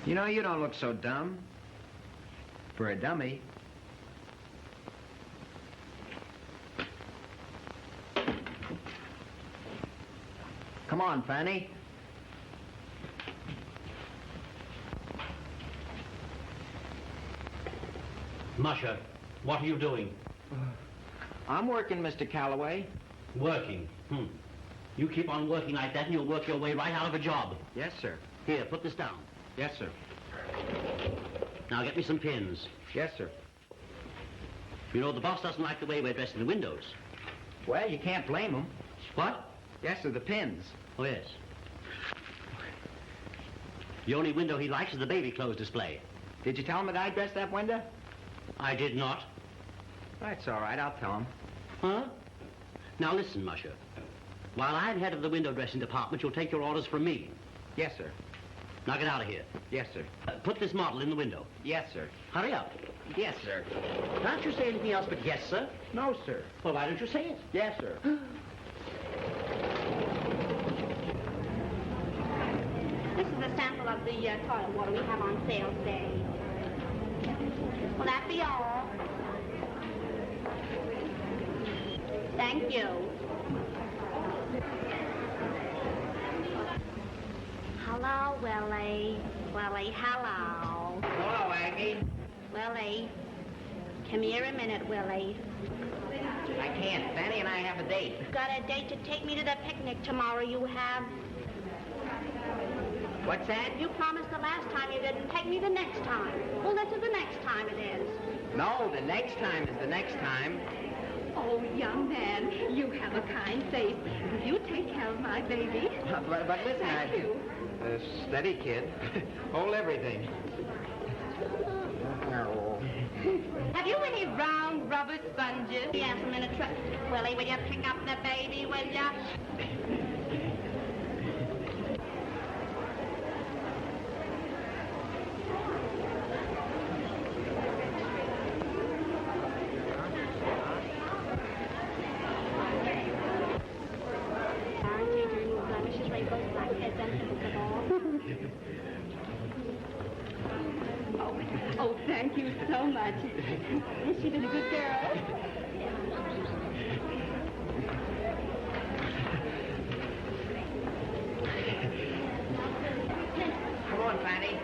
You know, you don't look so dumb. For a dummy. Come on, Fanny. Musher, what are you doing? I'm working, Mr. Calloway. Working? You keep on working like that and you'll work your way right out of a job. Yes, sir. Here, put this down. Yes, sir. Now get me some pins. Yes, sir. You know, the boss doesn't like the way we're dressed in the windows. Well, you can't blame him. What? Yes, sir, the pins. Oh, yes. The only window he likes is the baby clothes display. Did you tell him that I dressed that window? I did not. That's all right, I'll tell him. Huh? Now listen, Musher. While I'm head of the window dressing department, you'll take your orders from me. Yes, sir. Now get out of here. Yes, sir. Put this model in the window. Yes, sir. Hurry up. Yes, sir. Can't you say anything else but yes, sir? No, sir. Well, why don't you say it? Yes, sir. This is a sample of the toilet water we have on sale today. Will that be all? Thank you. Hello, Willie. Willie, hello. Hello, Aggie. Willie, come here a minute, Willie. I can't. Fanny and I have a date. You've got a date to take me to the picnic tomorrow, you have. What's that? You promised the last time you didn't take me the next time. Well, this is the next time it is. No, the next time is the next time. Oh, young man, you have a kind face. Will you take care of my baby? But listen, Thank you. Steady, kid. Hold everything. Have you any round rubber sponges? Yes, I'm in a truck. Willie, will you pick up the baby, will ya? Oh, thank you so much. Has she been a good girl? Come on, Fanny.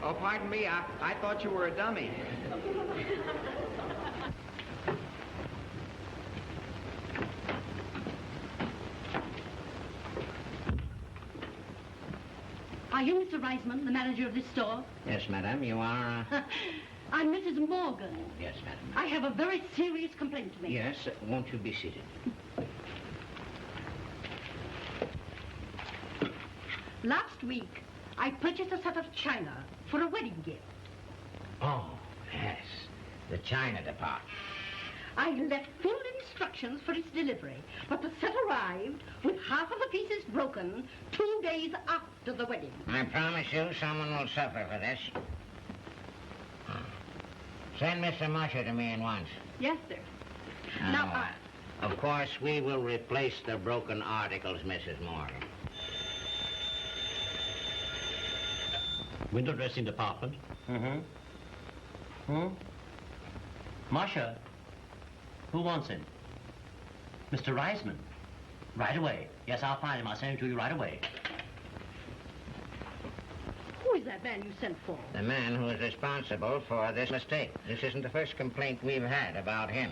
Oh, pardon pardon me. I thought you were a dummy. Are you Mr. Reisman, the manager of this store? Yes, madam, you are... I'm Mrs. Morgan. Yes, madam. I have a very serious complaint to make. Yes, won't you be seated? Last week, I purchased a set of china for a wedding gift. Oh, yes. The China department. I left full instructions for its delivery, but the set arrived with half of the pieces broken 2 days after the wedding. I promise you someone will suffer for this. Send Mr. Musher to me at once. Yes, sir. Now, of course, we will replace the broken articles, Mrs. Morgan. Window dressing department. Masha, who wants him? Mr. Reisman. Right away. Yes, I'll find him. I'll send him to you right away. Who is that man you sent for? The man who is responsible for this mistake. This isn't the first complaint we've had about him.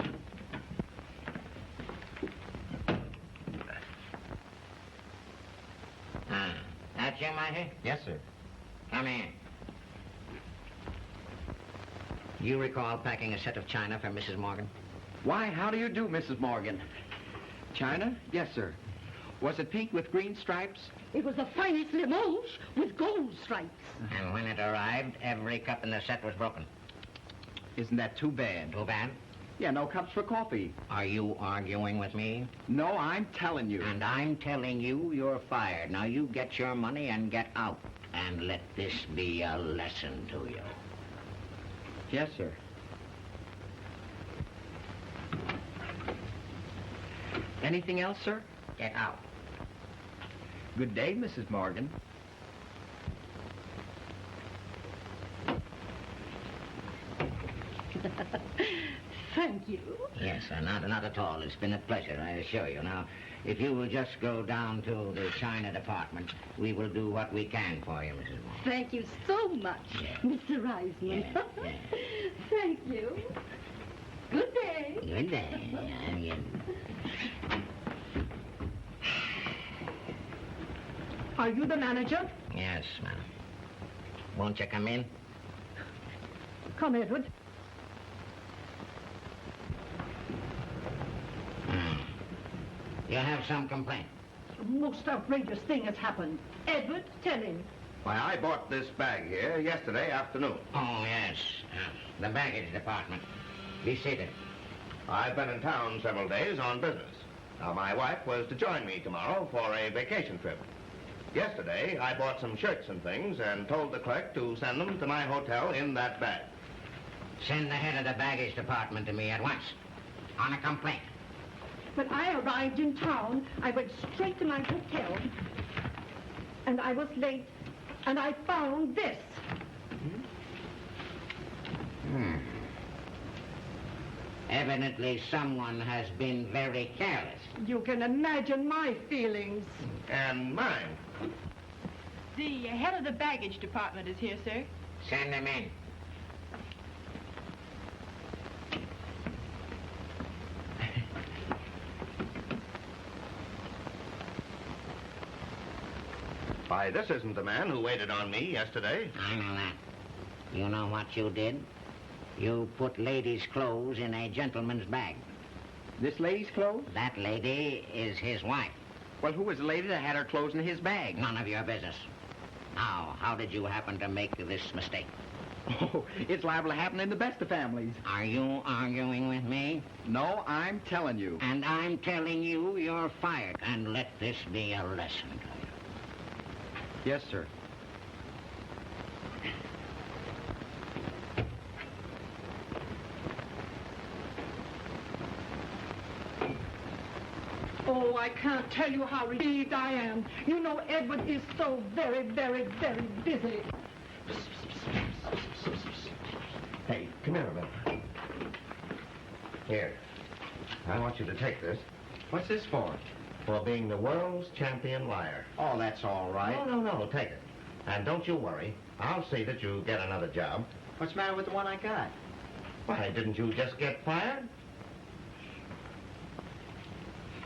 That's you, Musher? Yes, sir. Come in. You recall packing a set of china for Mrs. Morgan? Why, how do you do, Mrs. Morgan? China? Yes, sir. Was it pink with green stripes? It was the finest Limoges with gold stripes. And when it arrived, every cup in the set was broken. Isn't that too bad? Too bad. Yeah, no cups for coffee. Are you arguing with me? No, I'm telling you. And I'm telling you, you're fired. Now you get your money and get out. And let this be a lesson to you. Yes, sir. Anything else, sir? Get out. Good day, Mrs. Morgan. Thank you. Yes, sir, not at all. It's been a pleasure, I assure you. Now, if you will just go down to the China department, we will do what we can for you, Mrs. Moore. Thank you so much, Yeah. Mr. Reisman. Yeah, yeah. Thank you. Good day. Good day. Are you the manager? Yes, ma'am. Won't you come in? Come, Edward. You have some complaint. A most outrageous thing has happened. Edward, tell him. Why, I bought this bag here yesterday afternoon. Oh, yes. The baggage department. Be seated. I've been in town several days on business. Now, my wife was to join me tomorrow for a vacation trip. Yesterday, I bought some shirts and things and told the clerk to send them to my hotel in that bag. Send the head of the baggage department to me at once. On a complaint. When I arrived in town, I went straight to my hotel, and I was late, and I found this. Evidently, someone has been very careless. You can imagine my feelings. And mine. The head of the baggage department is here, sir. Send him in. Why, this isn't the man who waited on me yesterday. I know that. You know what you did? You put ladies' clothes in a gentleman's bag. This lady's clothes? That lady is his wife. Well, who was the lady that had her clothes in his bag? None of your business. Now, how did you happen to make this mistake? Oh, it's liable to happen in the best of families. Are you arguing with me? No, I'm telling you. And I'm telling you you're fired. And let this be a lesson to you. Yes, sir. Oh, I can't tell you how relieved I am. You know, Edward is so very, very, very busy. Hey, come here a minute. Here. I want you to take this What's this for? for being the world's champion liar. Oh, that's all right. No, take it. And don't you worry. I'll see that you get another job. What's the matter with the one I got? Why, didn't you just get fired?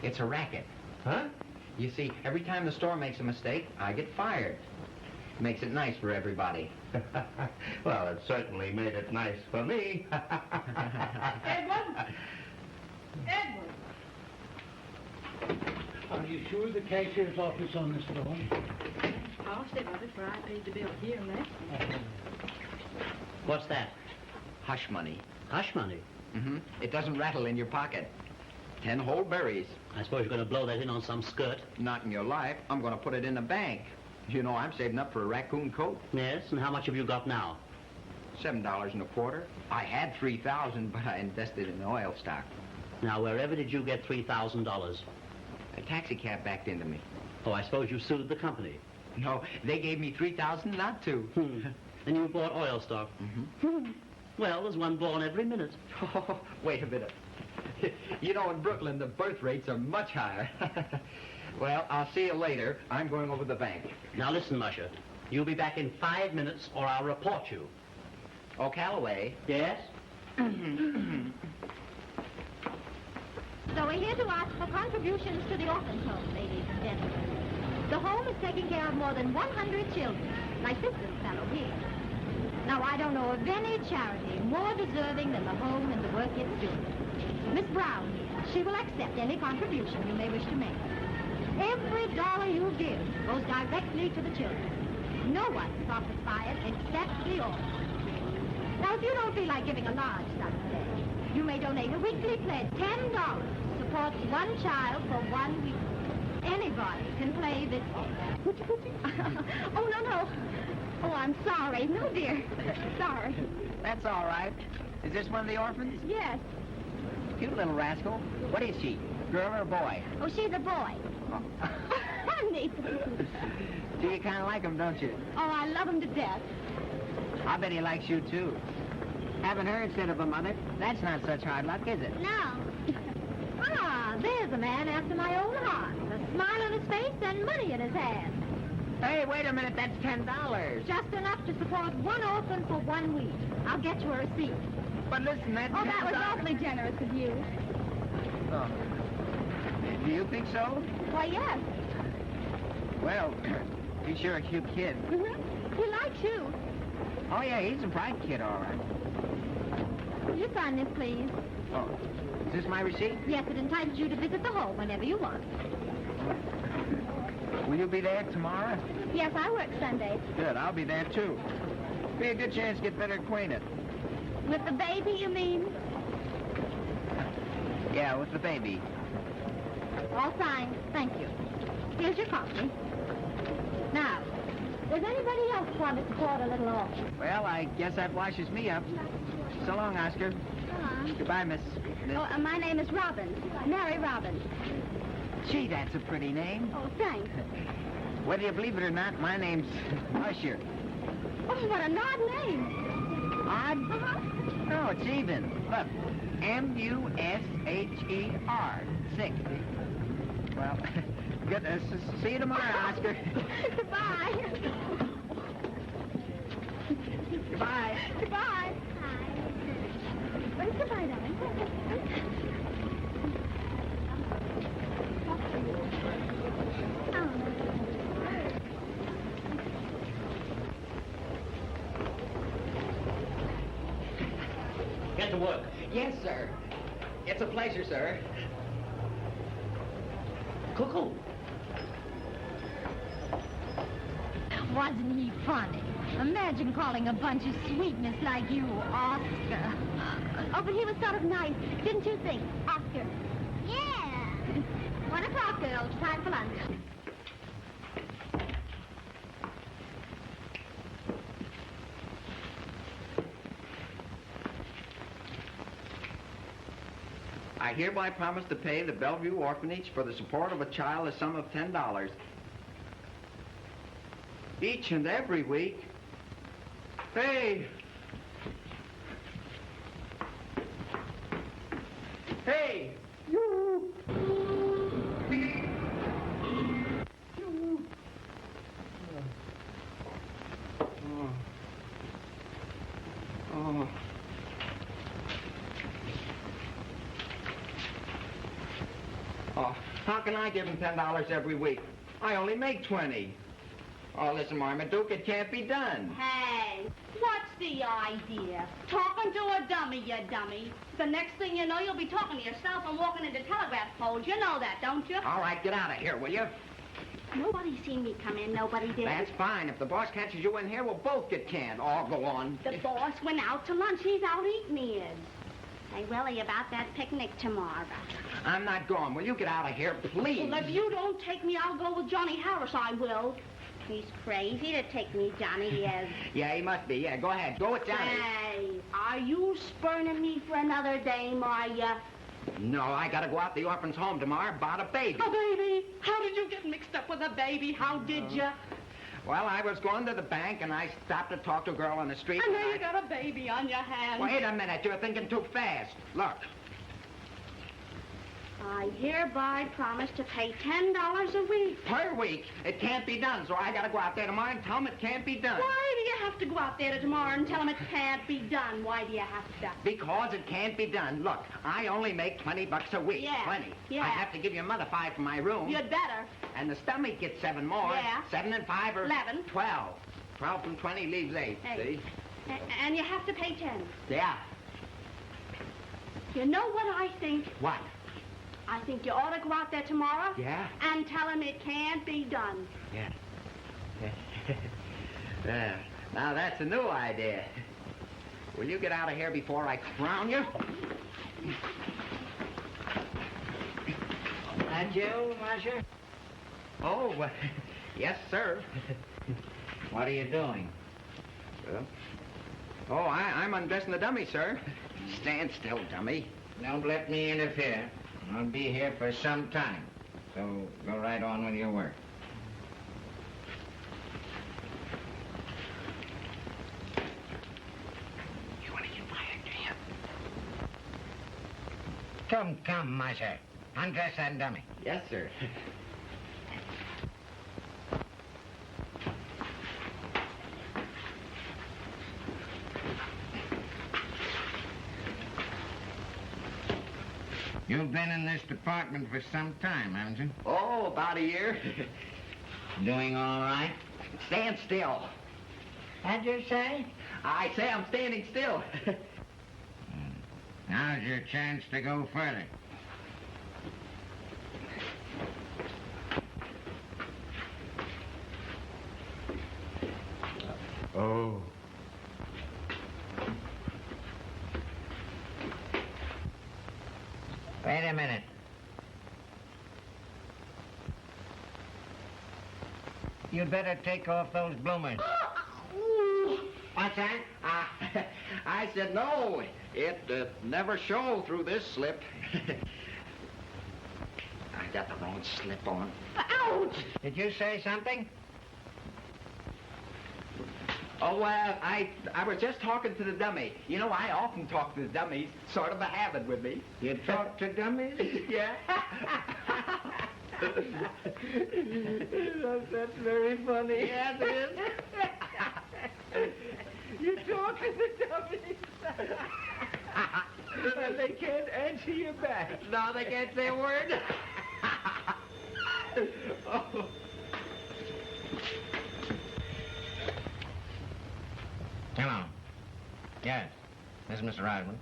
It's a racket. Huh? You see, every time the store makes a mistake, I get fired. Makes it nice for everybody. Well, it certainly made it nice for me. Edward? Edward! Are you sure the cashier's office on this floor? I'll step up it, for I paid the bill here and there. What's that? Hush money. Hush money. Mm-hmm. It doesn't rattle in your pocket. 10 whole berries. I suppose you're going to blow that in on some skirt. Not in your life. I'm going to put it in a bank. You know, I'm saving up for a raccoon coat. Yes, and how much have you got now? $7.25. I had $3,000, but I invested in oil stock. Now, wherever did you get $3,000? A taxi cab backed into me. Oh, I suppose you sued the company. No, they gave me $3,000 not to. And you bought oil stock. Mm-hmm. Well, there's one born every minute. Oh, wait a minute. You know, in Brooklyn, the birth rates are much higher. Well, I'll see you later. I'm going over to the bank. Now, listen, Musher. You'll be back in 5 minutes, or I'll report you. Oh, Calloway. Yes? So we're here to ask for contributions to the orphan home, ladies and gentlemen. The home is taking care of more than 100 children, like this little fellow here. Now, I don't know of any charity more deserving than the home and the work it's doing. Miss Brown here, she will accept any contribution you may wish to make. Every dollar you give goes directly to the children. No one profits by it except the orphan. Now, if you don't feel like giving a large sum today, you may donate a weekly pledge, $10, supports one child for 1 week. Anybody can play this game. Oh, no. Oh, I'm sorry. No, dear. Sorry. That's all right. Is this one of the orphans? Yes. Cute little rascal. What is she? Girl or boy? Oh, she's a boy. Oh. Honey. Do you kind of like him, don't you? Oh, I love him to death. I bet he likes you, too. Haven't heard said of a mother. That's not such hard luck, is it? No. Ah, there's a man after my own heart. A smile on his face and money in his hand. Hey, wait a minute. That's $10. Just enough to support one orphan for 1 week. I'll get you a receipt. But listen, that's Oh, that was $10. awfully generous of you. Oh. Do you think so? Why, yes. Well, he's sure a cute kid. Mm-hmm. He likes you. Oh, yeah, he's a bright kid, all right. Will you sign this, please? Oh, is this my receipt? Yes, it entitles you to visit the home whenever you want. Will you be there tomorrow? Yes, I work Sundays. Good, I'll be there, too. Be a good chance to get better acquainted. With the baby, you mean? Yeah, with the baby. All signed. Thank you. Here's your copy. Now, does anybody else want to support a little orphan? Well, I guess that washes me up. So long, Oscar. Goodbye, Miss. Oh, my name is Robbins. Mary Robbins. Gee, that's a pretty name. Oh, thanks. Whether you believe it or not, my name's Usher. Oh, what an odd name. Odd? Uh-huh. No, it's even. Look, M-U-S-H-E-R. Sick. Well, good. See you tomorrow, Oscar. Goodbye. Goodbye. Goodbye. Goodbye, darling. Get to work. Yes, sir. It's a pleasure, sir. Cuckoo. Wasn't he funny? Imagine calling a bunch of sweetness like you Oscar. Oh, but he was sort of nice, didn't you think, Oscar? Yeah. 1 o'clock, girls. Time for lunch. I hereby promise to pay the Bellevue Orphanage for the support of a child a sum of $10. Each and every week. Hey! Hey! You! You! How can I give him $10 every week? I only make 20. Oh, listen, Marmaduke, it can't be done. Hey, what's the idea? Talking to a dummy, you dummy. The next thing you know, you'll be talking to yourself and walking into telegraph poles. You know that, don't you? All right, get out of here, will you? Nobody seen me come in, nobody did. That's fine. If the boss catches you in here, we'll both get canned. Oh, go on. The boss went out to lunch. He's out eating, he is. Hey, Willie, about that picnic tomorrow. I'm not going. Will you get out of here, please? Well, if you don't take me, I'll go with Johnny Harris, I will. He's crazy to take me, Johnny, he is. Yeah, he must be. Yeah, go ahead. Go with Johnny. Hey, are you spurning me for another dame, are ya? No, I gotta go out to the orphan's home tomorrow about a baby. A baby? How did you get mixed up with a baby? How did you? Well, I was going to the bank, and I stopped to talk to a girl on the street. And now you got a baby on your hands. Wait a minute. You're thinking too fast. Look. I hereby promise to pay $10 a week. Per week. It can't be done, so I gotta go out there tomorrow and tell them it can't be done. Why do you have to go out there tomorrow and tell them it can't be done? Why do you have to? Because it can't be done. Look, I only make $20 a week. Yeah. 20. Yeah. I have to give your mother 5 for my room. You'd better. And the stomach gets 7 more. Yeah. 7 and 5 are 11. 12. 12 from 20 leaves 8. Hey. See? And you have to pay 10. Yeah. You know what I think? What? I think you ought to go out there tomorrow. Yeah? And tell him it can't be done. Yeah. Now that's a new idea. Will you get out of here before I crown you? That you, Marcia? Oh, yes, sir. What are you doing? I'm undressing the dummy, sir. Stand still, dummy. Don't let me interfere. I'll be here for some time. So go right on with your work. You want to get fired, do you? Come, Marcia. Undress that dummy. Yes, sir. You've been in this department for some time, haven't you? Oh, about a year. Doing all right? Stand still. What'd you say? I say I'm standing still. Now's your chance to go further. Oh. Wait a minute. You'd better take off those bloomers. What's that? I said no. It never show through this slip. I got the wrong slip on. Ouch! Did you say something? Oh, well, I was just talking to the dummy. You know, I often talk to the dummies. Sort of a habit with me. You talk to dummies? Yeah. That's very funny. Yes, it is. You talk to the dummies. And they can't answer you back. No, they can't say a word. Oh. Hello. Yes. This is Mr. Risman.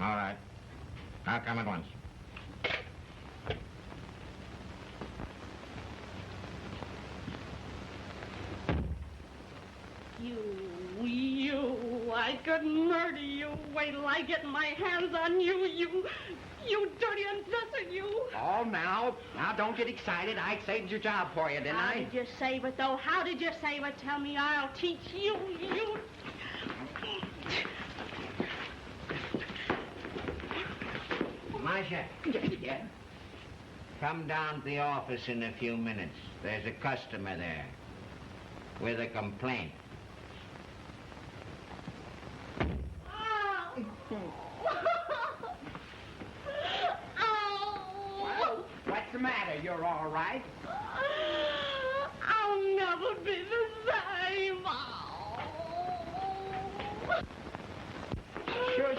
All right. I'll come at once. You, I could murder you. Wait till I get my hands on you, you dirty undresser, you. Oh, now don't get excited. I saved your job for you, didn't How I? did you save it, though? How did you save it? Tell me, I'll teach you, you. Marcia, Yeah. come down to the office in a few minutes. There's a customer there with a complaint. Well, what's the matter? You're all right? I'll never be the same.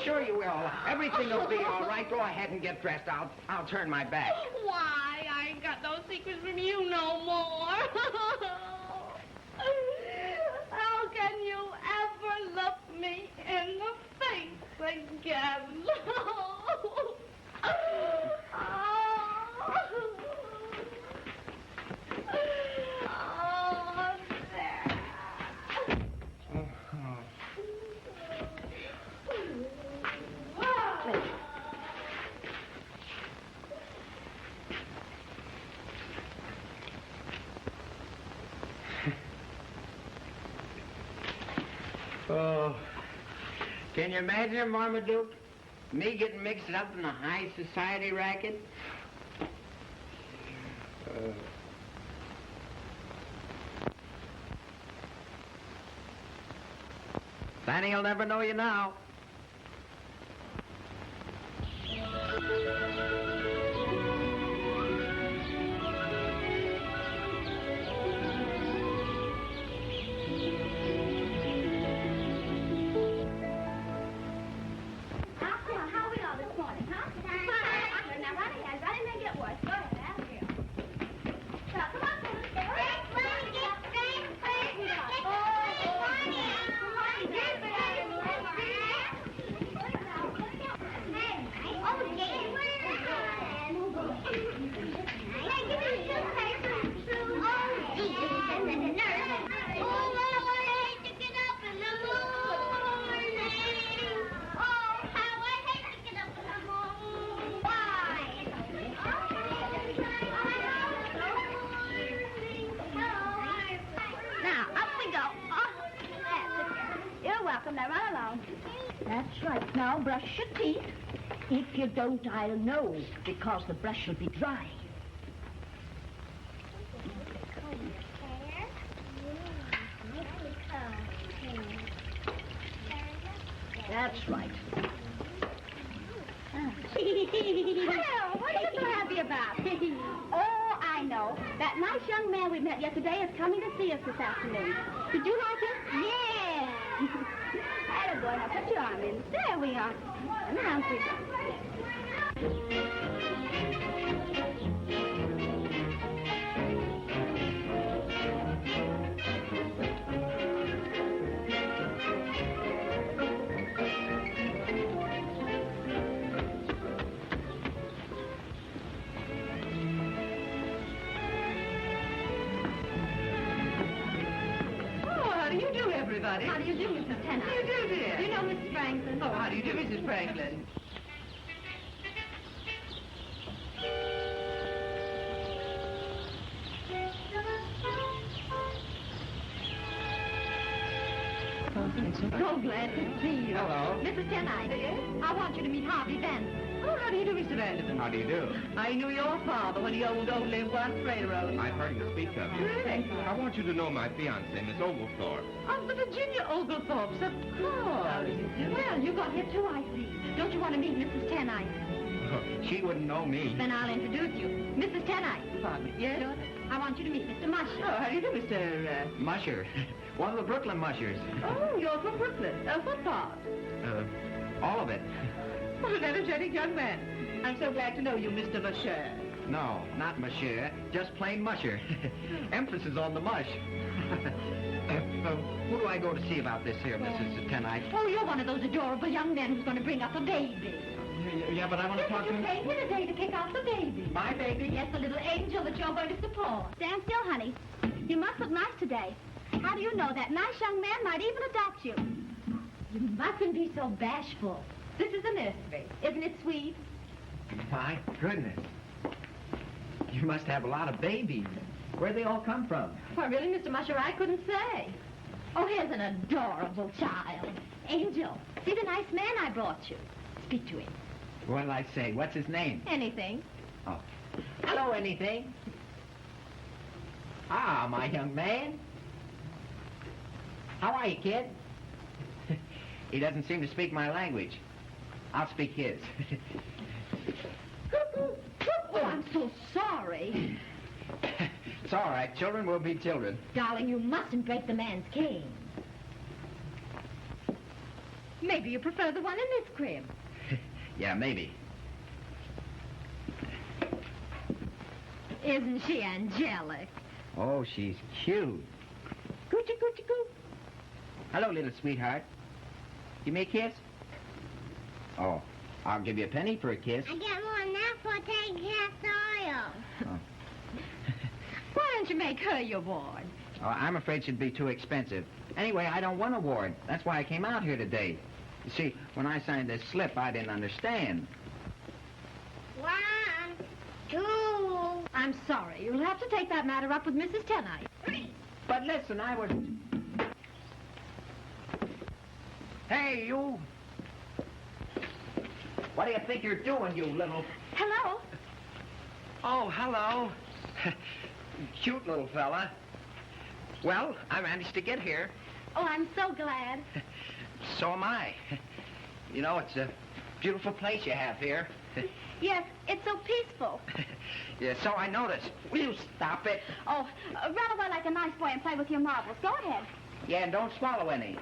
Sure you will. Everything will be all right. Go ahead and get dressed. I'll turn my back. Why? I ain't got no secrets from you no more. How can you ever look me in the face again? Oh, can you imagine, Marmaduke? Me getting mixed up in a high society racket? Fanny'll never know you now. How are we all this morning, huh? Fine. Now, run ahead. Run and make it worse. Go ahead. Out here. Now, come on, now run along. That's right. Now brush your teeth. If you don't, I'll know, because the brush will be dry. That's right. Well, what are you so happy about? Oh, I know. That nice young man we met yesterday is coming to see us this afternoon. Did you like him? Yeah. Atta boy, now put your arm in. There we are. Now, everybody. How do you do, Mrs. Tennant? How do you do, dear? Do you know Mrs. Franklin? Oh, how do you do, Mrs. Franklin? So glad to see you. Hello. Mrs. Tennant, I want you to meet Harvey Vanderbilt. Oh, how do you do, Mr. Vanderbilt? How do you do? I knew your father when he owned Old One Railroad. I've heard you speak of you. Really? I want you to know my fiancée, Miss Oglethorpe. Oh, the Virginia Oglethorpes, of course. Well, you got here too, I see. Don't you want to meet Mrs. Tennant? She wouldn't know me. Then I'll introduce you. Mrs. Tennant. Pardon me. Yes? I want you to meet Mr. Musher. Oh, how do you do, Mr. Musher. One of the Brooklyn mushers. Oh, you're from Brooklyn. What part? All of it. What an energetic young man. I'm so glad to know you, Mr. Musher. No, not musher. Just plain musher. Emphasis on the mush. Who do I go to see about this here, Mrs. Tennant? Oh, you're one of those adorable young men who's going to bring up a baby. Yeah, but I want to talk to him. It came here today to pick out the baby. My baby? Yes, the little angel that you're going to support. stand still, honey. You must look nice today. How do you know that nice young man might even adopt you? You mustn't be so bashful. This is a nursery. Isn't it sweet? My goodness. You must have a lot of babies. Where'd they all come from? Well, really, Mr. Musher, I couldn't say. Oh, here's an adorable child. Angel, see the nice man I brought you. Speak to him. What'll I say? What's his name? Anything. Oh. Hello, anything? Ah, my young man. How are you, kid? He doesn't seem to speak my language. I'll speak his. Oh, I'm so sorry. It's all right. Children will be children. Darling, you mustn't break the man's cane. Maybe you prefer the one in this crib. Yeah, maybe. Isn't she angelic? Oh, she's cute. Coochie, coochie, coo. Hello, little sweetheart. Give me a kiss? Oh, I'll give you a penny for a kiss. I get more than that for taking cast oil. Oh. Why don't you make her your ward? Oh, I'm afraid she'd be too expensive. Anyway, I don't want a ward. That's why I came out here today. You see, when I signed this slip, I didn't understand. 1, 2. I'm sorry. You'll have to take that matter up with Mrs. Tenite. But listen, I was... Hey, you! What do you think you're doing, you little... Hello? Oh, hello. Cute little fella. Well, I managed to get here. Oh, I'm so glad. So am I. You know, it's a beautiful place you have here. Yes, it's so peaceful. Yeah, so I noticed. Will you stop it? Oh, run away like a nice boy and play with your marbles. Go ahead. Yeah, and don't swallow any.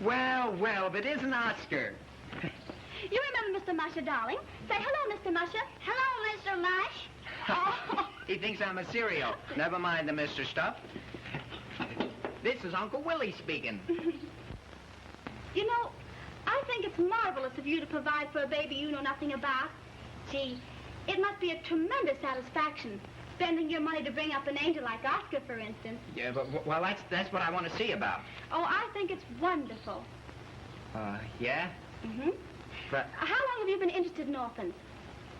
Well, if it isn't Oscar. You remember Mr. Musher, darling? Say hello, Mr. Musher. Hello, Mr. Mush. Oh. He thinks I'm a cereal. Never mind the Mr. Stuff. This is Uncle Willie speaking. You know, I think it's marvelous of you to provide for a baby you know nothing about. Gee, it must be a tremendous satisfaction, spending your money to bring up an angel like Oscar, for instance. Yeah, but, well, that's what I want to see about. Oh, I think it's wonderful. Yeah? Mm-hmm. But, How long have you been interested in orphans?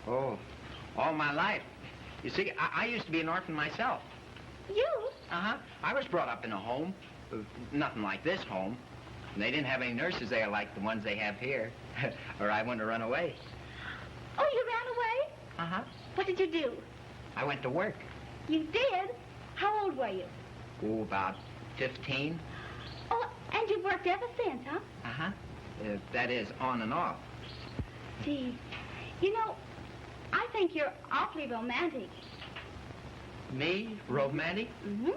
oh, all my life. You see, I used to be an orphan myself. You? Uh-huh. I was brought up in a home. Nothing like this home. And they didn't have any nurses there like the ones they have here. Or I wouldn't have run away. Oh, you ran away? Uh-huh. What did you do? I went to work. You did? How old were you? Oh, about 15. Oh, and you've worked ever since, huh? Uh-huh. That is, on and off. Gee, you know, I think you're awfully romantic. Me? Romantic? Mm-hmm.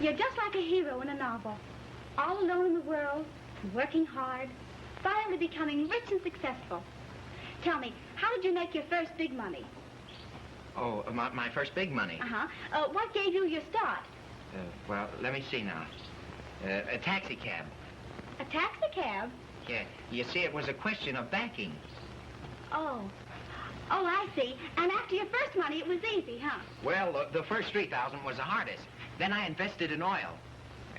You're just like a hero in a novel. All alone in the world, working hard, finally becoming rich and successful. Tell me, how did you make your first big money? Oh, my first big money. Uh-huh. What gave you your start? Well, let me see now. A taxi cab. A taxi cab? Yeah. You see, it was a question of banking. Oh. Oh, I see. And after your first money, it was easy, huh? Well, the first 3,000 was the hardest. Then I invested in oil.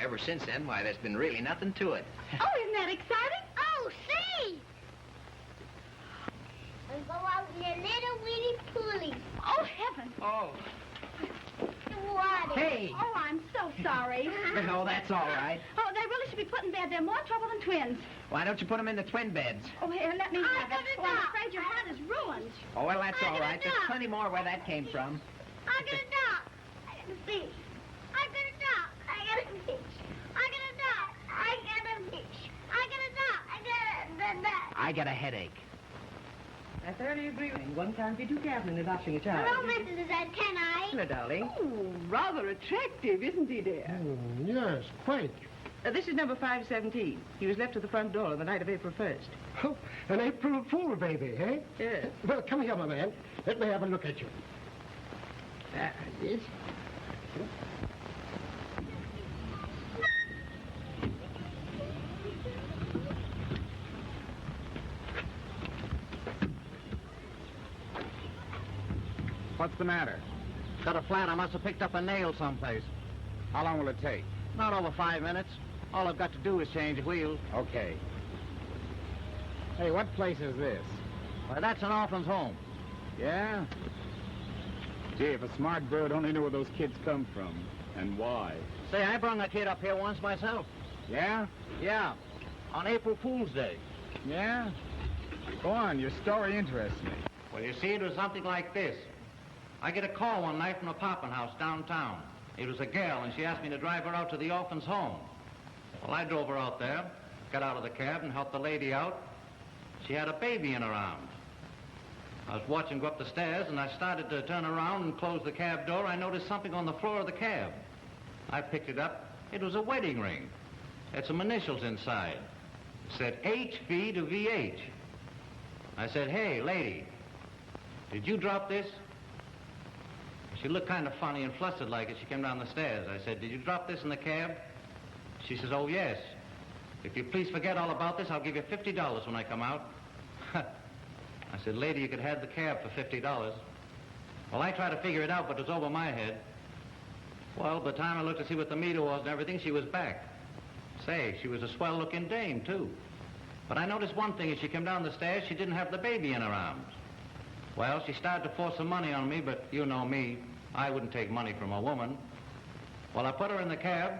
Ever since then, why, there's been really nothing to it. Oh, isn't that exciting? Oh, see! We'll go out in a little weeny poolie. Oh, heaven. Oh. Water. Hey. Oh, I'm so sorry. No, that's all right. Oh, they really should be put in bed. They're more trouble than twins. Why don't you put them in the twin beds? Oh, here, let me have it. Oh, I'm afraid your hat is ruined. Oh, well, that's all right. There's duck. plenty more where that came from. I got a duck. I got a fish. I got a duck. I got a fish. I got a duck. I got a fish. I got a duck. I got a duck. I got a headache. I thoroughly agree with you. One can't be too careful in adopting a child. Hello, Mrs. Can I? Hello, darling. Oh, rather attractive, isn't he, dear? Yes, quite. This is number 517. He was left at the front door on the night of April 1st. Oh, an April Fool baby, eh? Yes. Well, come here, my man. Let me have a look at you. Yes. What's the matter? Got a flat. I must have picked up a nail someplace. How long will it take? Not over 5 minutes. All I've got to do is change wheels. Okay. Hey, what place is this? Well, that's an orphan's home. Yeah? Gee, if a smart bird only knew where those kids come from and why. Say, I brung a kid up here once myself. Yeah? Yeah, on April Fool's Day. Yeah? Go on, your story interests me. Well, you see, it was something like this. I get a call one night from a popping house downtown. It was a girl, and she asked me to drive her out to the orphan's home. Well, I drove her out there, got out of the cab and helped the lady out. She had a baby in her arms. I was watching her go up the stairs, and I started to turn around and close the cab door. I noticed something on the floor of the cab. I picked it up. It was a wedding ring. Had some initials inside. It said HV to VH. I said, hey, lady, did you drop this? She looked kind of funny and flustered like as she came down the stairs. I said, did you drop this in the cab? She says, oh, yes. If you please forget all about this, I'll give you $50 when I come out. I said, lady, you could have the cab for $50. Well, I tried to figure it out, but it was over my head. Well, by the time I looked to see what the meter was and everything, she was back. Say, she was a swell-looking dame, too. But I noticed one thing. As she came down the stairs, she didn't have the baby in her arms. Well, she started to force some money on me, but you know me. I wouldn't take money from a woman. Well, I put her in the cab,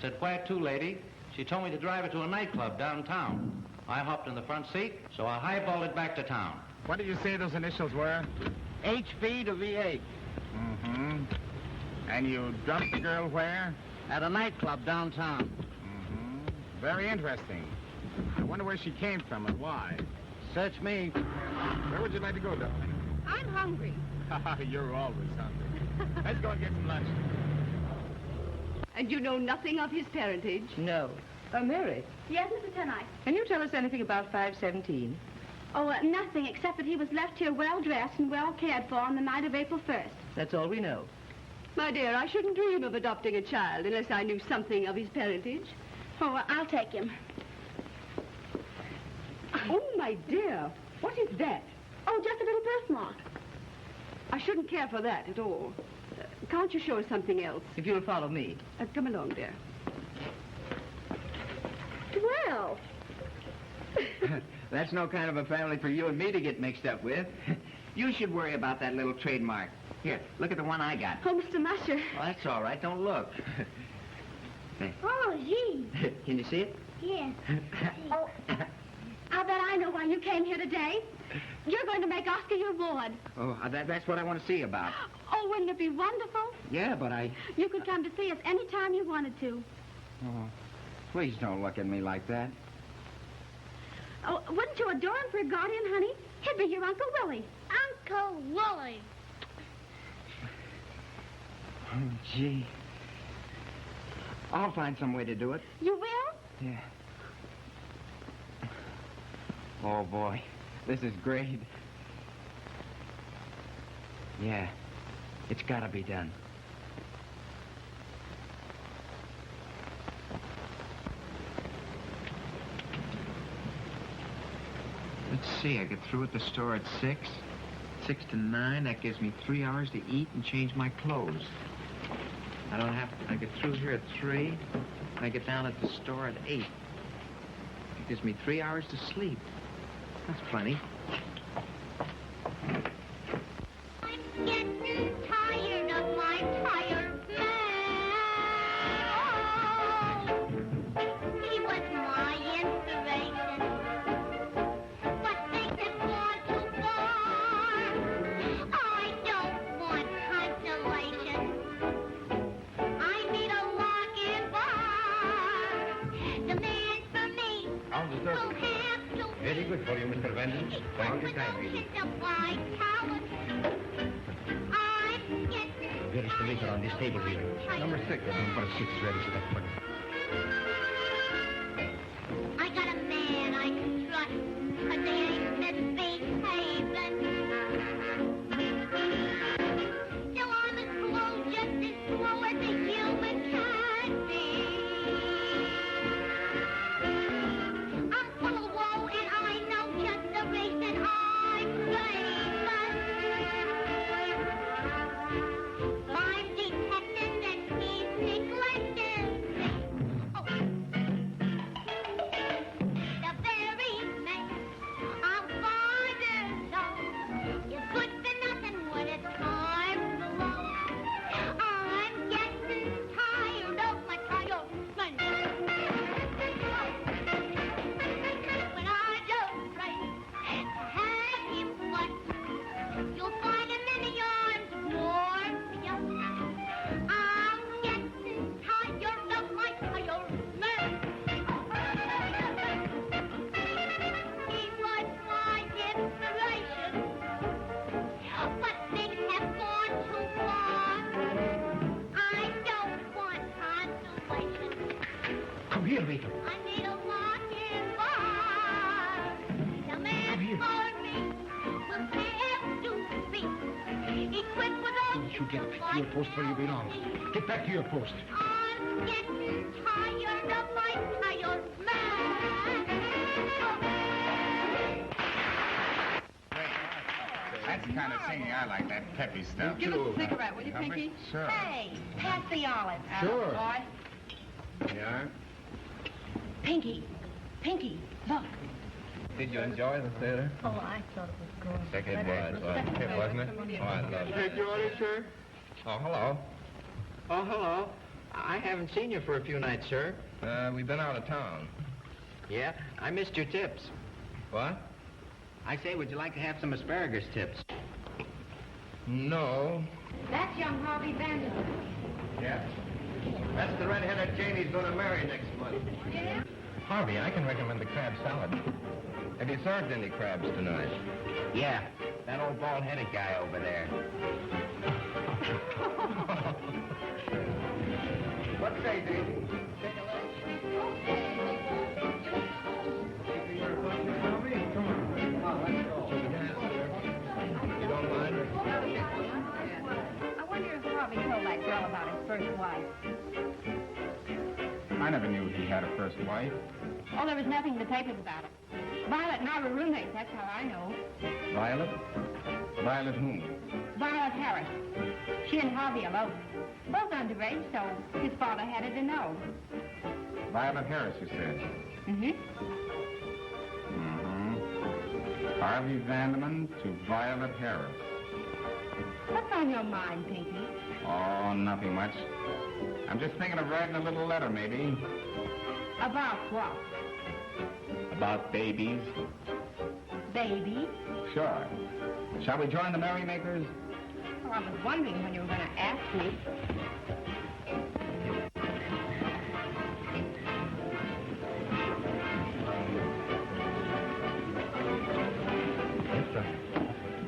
said, where to, lady? She told me to drive her to a nightclub downtown. I hopped in the front seat, so I highballed it back to town. What did you say those initials were? HV to VH. Mm-hmm. And you dropped the girl where? At a nightclub downtown. Mm-hmm. Very interesting. I wonder where she came from and why. Search me. Where would you like to go, darling? I'm hungry. You're always hungry. Let's go and get some lunch. And you know nothing of his parentage? No. Mary, Yes, Mr. Tonight. can you tell us anything about 517? Oh, nothing except that he was left here well-dressed and well cared for on the night of April 1st. That's all we know. My dear, I shouldn't dream of adopting a child unless I knew something of his parentage. Oh, I'll take him. Oh, my dear, what is that? Oh, just a little birthmark. I shouldn't care for that at all. Can't you show us something else? If you'll follow me. Come along, dear. Well, That's no kind of a family for you and me to get mixed up with. You should worry about that little trademark. Here, look at the one I got. oh, Mr. Musher. Well, that's all right. Don't look. Oh, gee. Can you see it? Yes. Oh, I'll bet I know why you came here today. You're going to make Oscar your ward. Oh, that's what I want to see about. Oh, wouldn't it be wonderful? Yeah, but I... You could come to see us any time you wanted to. Oh, please don't look at me like that. Oh, wouldn't you adore him for a guardian, honey? He'd be your Uncle Willie. Uncle Willie. Oh, gee. I'll find some way to do it. You will? Yeah. Oh, boy. This is great. Yeah. It's got to be done. Let's see. I get through at the store at 6. 6 to 9. That gives me 3 hours to eat and change my clothes. I get through here at 3. And I get down at the store at 8. It gives me 3 hours to sleep. That's plenty. I'm getting tired of my tired man. He was my inspiration. But things have gone too far. I don't want consolation. I need a lock-in bar. The man for me will have to Very good for you, Mr. Vengeance. Thank you kindly. Where is the liquor on this table here? Number 6. Number 6 ready, stuff for you. I got a man I can trust, but they ain't misbehaving. Still I'm as slow, just as slow as a human can be. I'm full of woe and I know just the reason I'm famous. 5 detectives and he's neglected me. here, Rita. I need a walking bar. The man for me will have to be equipped with all You get to your post where you belong. Get back to your post. I'm getting tired of my tired man. That's the kind of singing I like, that peppy stuff. Give us a cigarette, will you, Pinky? Sure. Hey, pass the olive. Sure. Boy. Yeah? Pinky, look. Did you enjoy the theater? Oh, I thought it was good. It was, wasn't it? Oh, I loved it. Take your order, sir? Oh, hello. Oh, hello. I haven't seen you for a few nights, sir. We've been out of town. Yeah? I missed your tips. What? I say, would you like to have some asparagus tips? No. That's young Harvey Vanderbilt. Yeah. That's the red-headed Janie's going to marry next month. Yeah? Harvey, I can recommend the crab salad. Have you served any crabs tonight? Yeah. That old bald-headed guy over there. What say, Davy? You don't mind? I wonder if Harvey told that girl about his first wife. I never knew he had a first wife. Oh, there was nothing in the papers about it. Violet and I were roommates, that's how I know. Violet? Violet whom? Violet Harris. She and Harvey eloped. Both underage, so his father had it to know. Violet Harris, you said. Mm-hmm. Harvey Vanderman to Violet Harris. What's on your mind, Pinky? Oh, nothing much. I'm just thinking of writing a little letter, maybe. About what? About babies. Baby? Sure. Shall we join the merrymakers? Oh, I was wondering when you were going to ask me.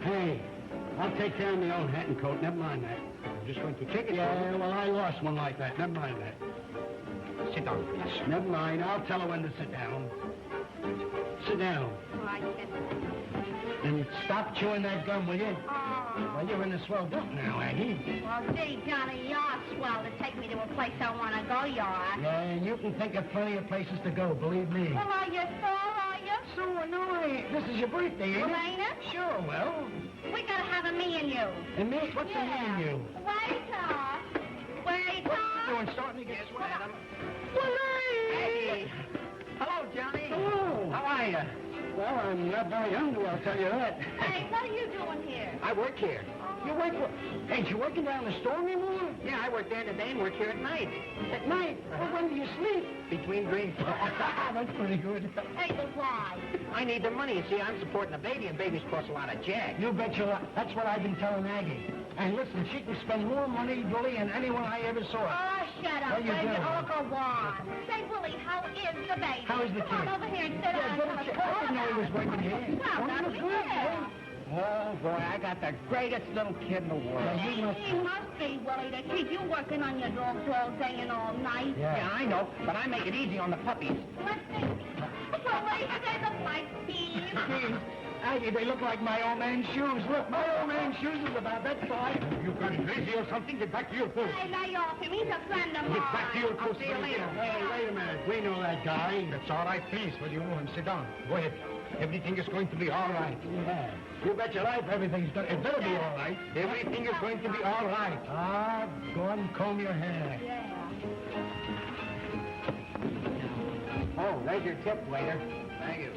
Hey, I'll take care of my own hat and coat. Never mind that. I'm just going to take it. Yeah, well, I lost one like that. Never mind that. Sit down, please. Never mind. I'll tell her when to sit down. Sit down. Oh, I can't. And stop chewing that gum, will you? Oh. Well, you're in a swell boat now, Aggie. Well, gee, Johnny, you're swell to take me to a place I want to go, you are. Yeah, and you can think of plenty of places to go, believe me. Well, are you sure, are you? So annoying. This is your birthday, ain't Well, it? ain't it? Sure, well. We gotta have a me and you. And me? What's the me and you? Waiter! Waiter! What are you doing? Starting to get sweat. Hey! Hello, Johnny. Hello. How are you? Well, I'm not very hungry, I'll tell you that. Hey, what are you doing here? I work here. You work for... Ain't you working down the store anymore? Yeah, I work there today and work here at night. At night? Well, when do you sleep? Between drinks. That's pretty good. Hey, but why? I need the money. You see, I'm supporting a baby, and babies cost a lot of jack. You bet your life. That's what I've been telling Aggie. And listen, she can spend more money, Willie, than anyone I ever saw. Oh, shut up, What you baby. doing? Oh, go on. Say, Willie, how is the baby? How is the Come kid? on over here and sit down. Yeah, I didn't know he was working here. Well, Oh, that's you good, yeah. Oh, boy, I got the greatest little kid in the world. Yeah, he must He must be, Willie, to keep you working on your dogs all day and all night. Yeah, I know, but I make it easy on the puppies. Let's see. Willie, they look like thieves. Jeez, Aggie, they look like my old man's shoes. Look, my old man's shoes is about that size. You gone crazy or something? Get back to your post. Hey, lay off him. He's a friend of mine. Get back to your post. See you later. Hey, wait a minute. We know that guy. That's all right, please. Will you know him? Sit down. Go ahead. Everything is going to be all right. Yeah. You bet your life everything's done. It better be all right. Everything is going to be all right. Ah, go on and comb your hair. Yeah. Oh, there's your tip, waiter. Thank you.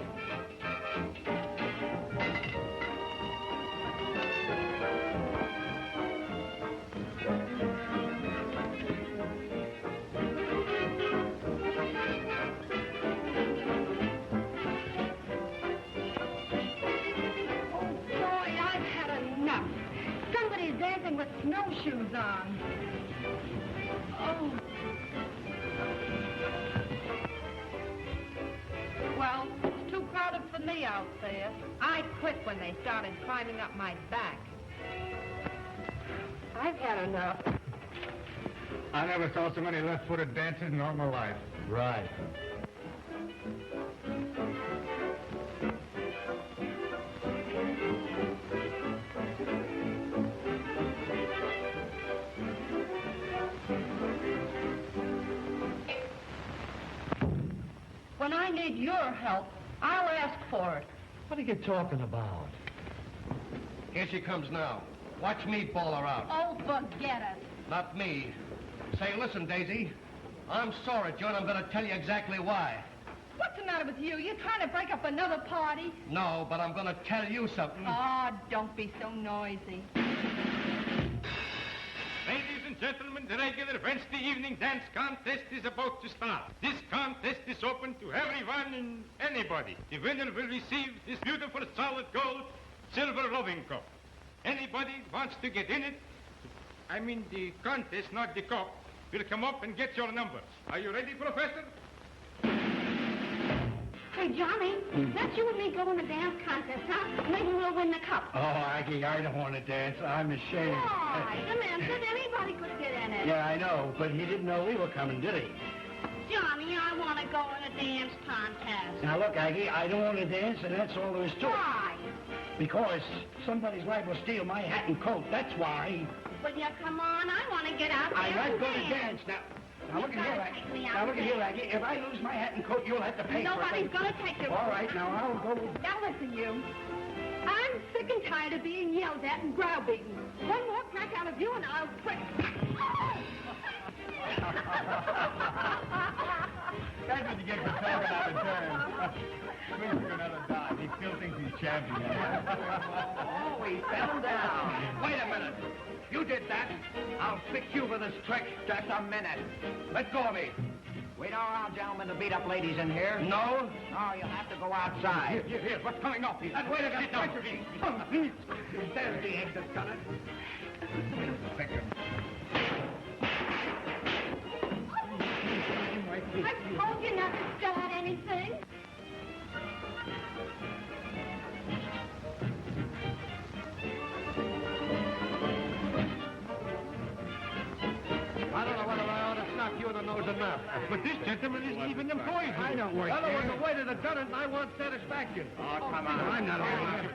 Boy, I've had enough. Somebody's dancing with snowshoes on. Oh. Well, it's too crowded for me out there. I quit when they started climbing up my back. I've had enough. I never saw so many left-footed dancers in all my life. Right. When I need your help, I'll ask for it. What are you talking about? Here she comes now. Watch me ball her out. Oh, forget it. Not me. Say, listen, Daisy. I'm sore at you, and I'm going to tell you exactly why. What's the matter with you? You trying to break up another party? No, but I'm going to tell you something. Oh, don't be so noisy. Ladies and gentlemen, the regular Wednesday evening dance contest is about to start. This contest is open to everyone and anybody. The winner will receive this beautiful solid gold silver rubbing cup. Anybody wants to get in it, I mean the contest, not the cup, will come up and get your number. Are you ready, Professor? Hey, Johnny, let's you and me go in a dance contest, huh? Maybe we'll win the cup. Oh, Aggie, I don't want to dance. I'm ashamed. Why? The man said anybody could get in it. Yeah, I know, but he didn't know we were coming, did he? Johnny, I want to go in a dance contest. Now, look, Aggie, I don't want to dance, and that's all there is to it. Why? Because somebody's liable to steal my hat and coat. That's why. Will you come on? I want to get out there I'm not and going to dance. Now look at here, Aggie. Now, look at here, Aggie. If I lose my hat and coat, you'll have to pay for it. Nobody's going to take it. All right, now I'll go with... Now listen, you. I'm sick and tired of being yelled at and browbeaten. One more crack out of you and I'll quit. That's what you get for talking out of turn. Swings for another dime. He still thinks he's champion. Oh, he fell down. Wait a minute. You did that. I'll fix you for this trick. Just a minute. Let go of me. We don't allow gentlemen to beat up ladies in here. No? No, you'll have to go outside. Here. What's coming off you? That waiter got treachery. There's the egg that's done it. I told you not to start anything. I don't know whether I ought to knock you in the nose or not. But this gentleman isn't even employed. I don't work there. Well, it was the waiter that done it, and I want satisfaction. Oh, come on. I'm not all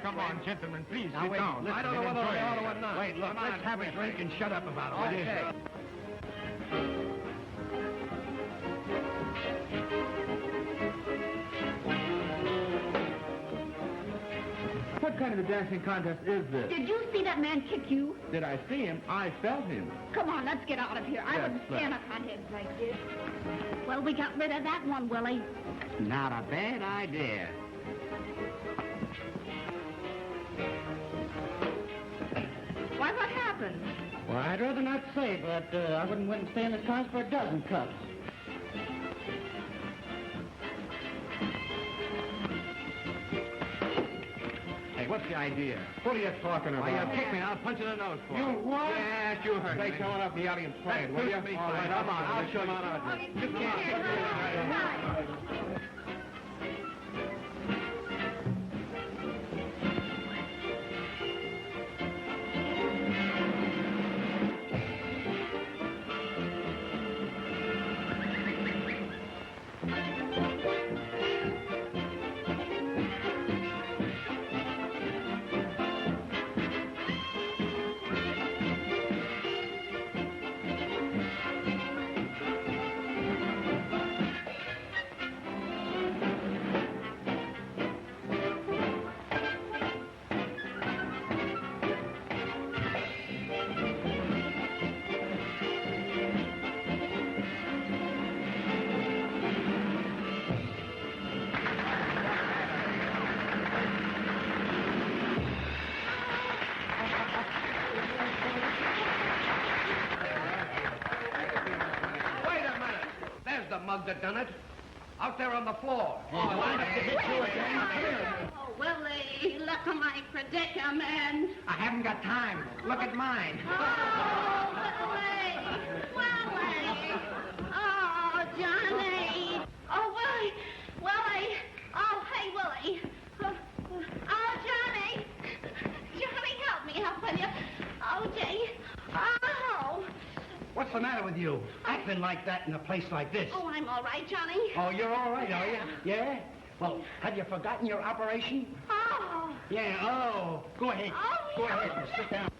Come on, gentlemen, please Now, sit wait, down. I don't know whether I ought to or not. Wait, look, let's have a drink and shut up about it. Okay. What kind of a dancing contest is this? Did you see that man kick you? Did I see him? I felt him. Come on, let's get out of here. I wouldn't stand a contest like this. Well, we got rid of that one, Willie. Not a bad idea. Why, what happened? Well, I'd rather not say, but I wouldn't stay in this contest for a dozen cups. Hey, what's the idea? What are you talking about? Why, you kicked me, I'll punch you in the nose for You it. what? Yes, you heard me. Say someone up in the audience playing, will you? All right, Come on, I'll show you. You can't. Wait a minute. There's the mug that done it. Out there on the floor. Oh, Willie, look at my predicament. I haven't got time. Look at mine. Oh, Willie. Oh, Johnny. Oh, Willie. Willie. Oh, hey, Willie. Oh, Johnny. Johnny, help me up, will you? Oh, gee. Oh. What's What's the matter with you? Acting like that in a place like this. Oh, I'm all right, Johnny. Oh, you're all right, are you? Yeah? Well, have you forgotten your operation? Oh. Yeah, oh. Go ahead. Oh, Go ahead and sit down.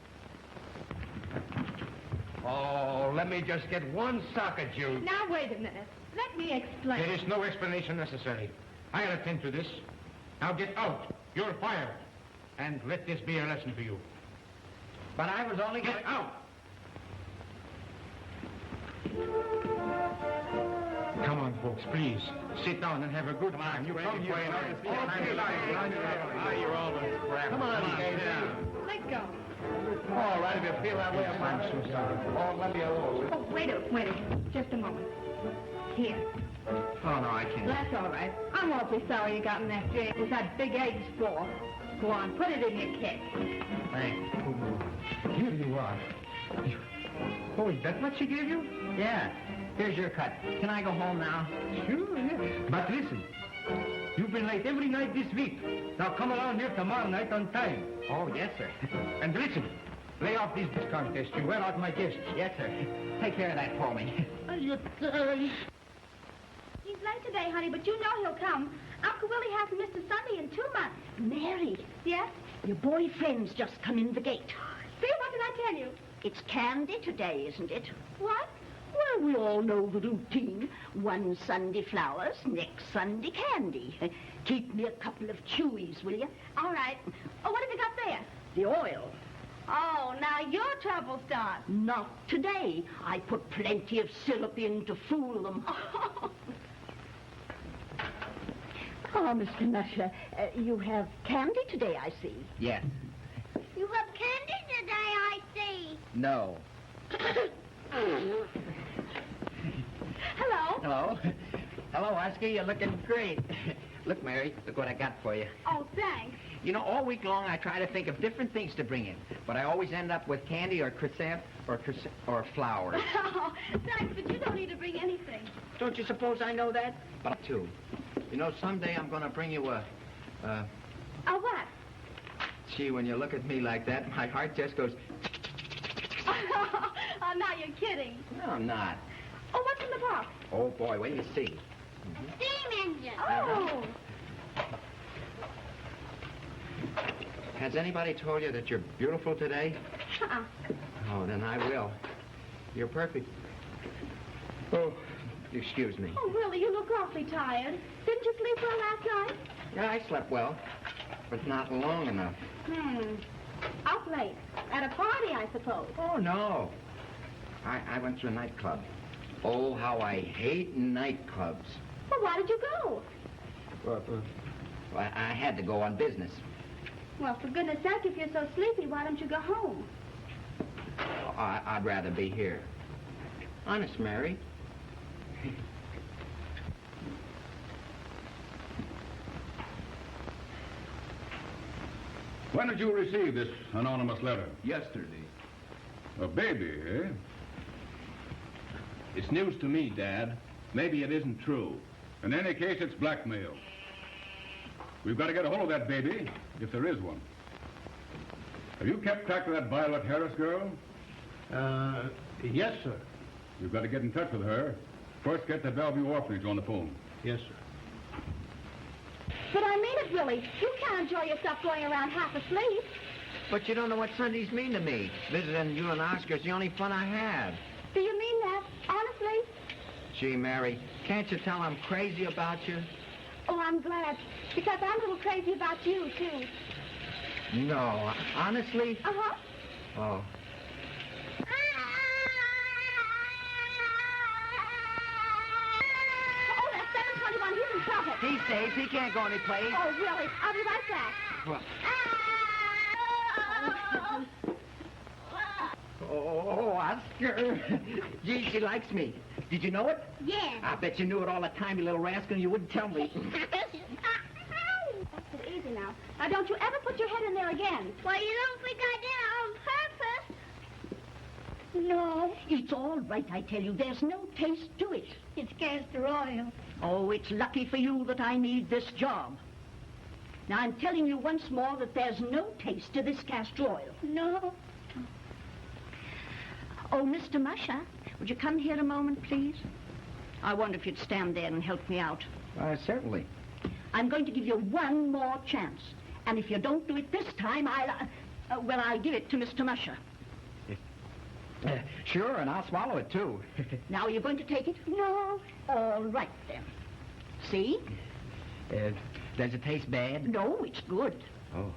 Oh, let me just get one socket, Jude. Now, wait a minute. Let me explain. There is no explanation necessary. I'll attend to this. Now get out. You're fired. And let this be a lesson for you. But I was only Get out! Come on, folks, please. Sit down and have a good time. You come here. Come on, Let go. All right, if you feel that way, I'm so sorry. Oh, let me alone. Oh, wait just a moment. Here. Oh, no, I can't. That's all right. I'm awfully sorry you got in that jail with that big egg spore. Go on, put it in your kit. Thanks. Here you are. Oh, is that what she gave you? Yeah. Here's your cut. Can I go home now? Sure, yeah. But listen, you've been late every night this week. Now come along here tomorrow night on time. Oh, yes, sir. And listen, lay off this contest. You wear out my guests. Yes, sir. Take care of that for me. You die. He's late today, honey, but you know he'll come. Uncle Willie hasn't missed a Sunday in 2 months. Mary, Yes? your boyfriend's just come in the gate. See, what did I tell you? It's candy today, isn't it? What? Well, we all know the routine. One Sunday flowers, next Sunday candy. Keep me a couple of chewies, will you? All right. Oh, what have you got there? The oil. Oh, now your trouble starts. Not today. I put plenty of syrup in to fool them. Oh, Mr. Nusher, you have candy today, I see. Yes. You have candy today, I see. No. Hello. Hello. Hello, Oscar. You're looking great. Look, Mary, look what I got for you. Oh, thanks. You know, all week long I try to think of different things to bring in, but I always end up with candy or croissant or flowers. Oh, thanks, but you don't need to bring anything. Don't you suppose I know that? But too. You know, someday I'm going to bring you a what? Gee, when you look at me like that, my heart just goes... Oh, now you're kidding. No, I'm not. Oh, what's in the box? Oh, boy, wait till you see. Steam engine. Oh. Has anybody told you that you're beautiful today? Uh-uh. Oh, then I will. You're perfect. Oh, excuse me. Oh, Willie, you look awfully tired. Didn't you sleep well last night? Yeah, I slept well, but not long enough. Up late. At a party, I suppose. Oh, no. I went to a nightclub. Oh, how I hate nightclubs. Well, why did you go? Well, I had to go on business. Well, for goodness sake, if you're so sleepy, why don't you go home? I'd rather be here. Honest, Mary. When did you receive this anonymous letter? Yesterday. A baby, eh? It's news to me, Dad. Maybe it isn't true. In any case, it's blackmail. We've got to get a hold of that baby, if there is one. Have you kept track of that Violet Harris girl? Yes, sir. You've got to get in touch with her. First, get the Bellevue Orphanage on the phone. Yes, sir. But I mean it, Willie. You can't enjoy yourself going around half asleep. But you don't know what Sundays mean to me. Visiting you and Oscar's the only fun I have. Do you mean that? Honestly? Gee, Mary, can't you tell I'm crazy about you? Oh, I'm glad. Because I'm a little crazy about you, too. No, honestly? Uh-huh. Oh. Oh, that's 721. He's in trouble. He's safe. He can't go any place. Oh, really? I'll be right back. Well. Oh, Oscar. Gee, she likes me. Did you know it? Yeah. I bet you knew it all the time, you little rascal, and you wouldn't tell me. That's it, easy now. Now, don't you ever put your head in there again. Well, you don't think I did it on purpose? No, it's all right, I tell you. There's no taste to it. It's castor oil. Oh, it's lucky for you that I need this job. Now, I'm telling you once more that there's no taste to this castor oil. No. Oh, Mr. Musher, would you come here a moment, please? I wonder if you'd stand there and help me out. Certainly. I'm going to give you one more chance. And if you don't do it this time, I'll give it to Mr. Musher. Sure, and I'll swallow it, too. Now, you're going to take it? No. All right, then. See? Does it taste bad? No, it's good. Oh.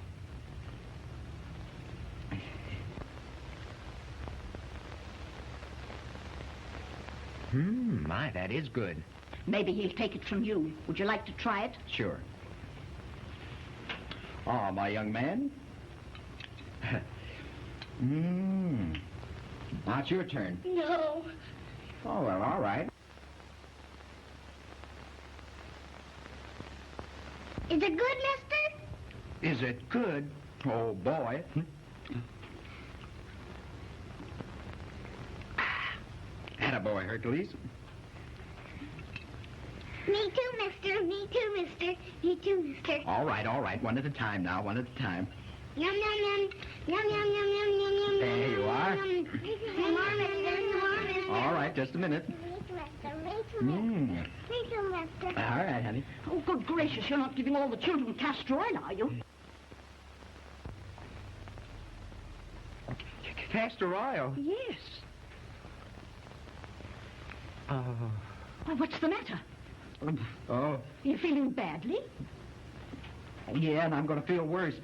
My, that is good. Maybe he'll take it from you. Would you like to try it? Sure. Oh, my young man. Now it's your turn. No. Oh, well, all right. Is it good, mister? Is it good? Oh, boy. Attaboy, Hercules. Me too, mister. Me too, mister. Me too, mister. All right. One at a time now, one at a time. Yum, yum, yum. Yum, yum, yum, yum, yum, yum. There you are. Some more, mister. Some more, mister. All right, just a minute. Me too, mister. Me too, mister. Me too, mister. All right, honey. Oh, good gracious, you're not giving all the children castor oil, are you? Castor oil? Yes. Oh. Well, what's the matter? Oh. You're feeling badly? Yeah, and I'm going to feel worse.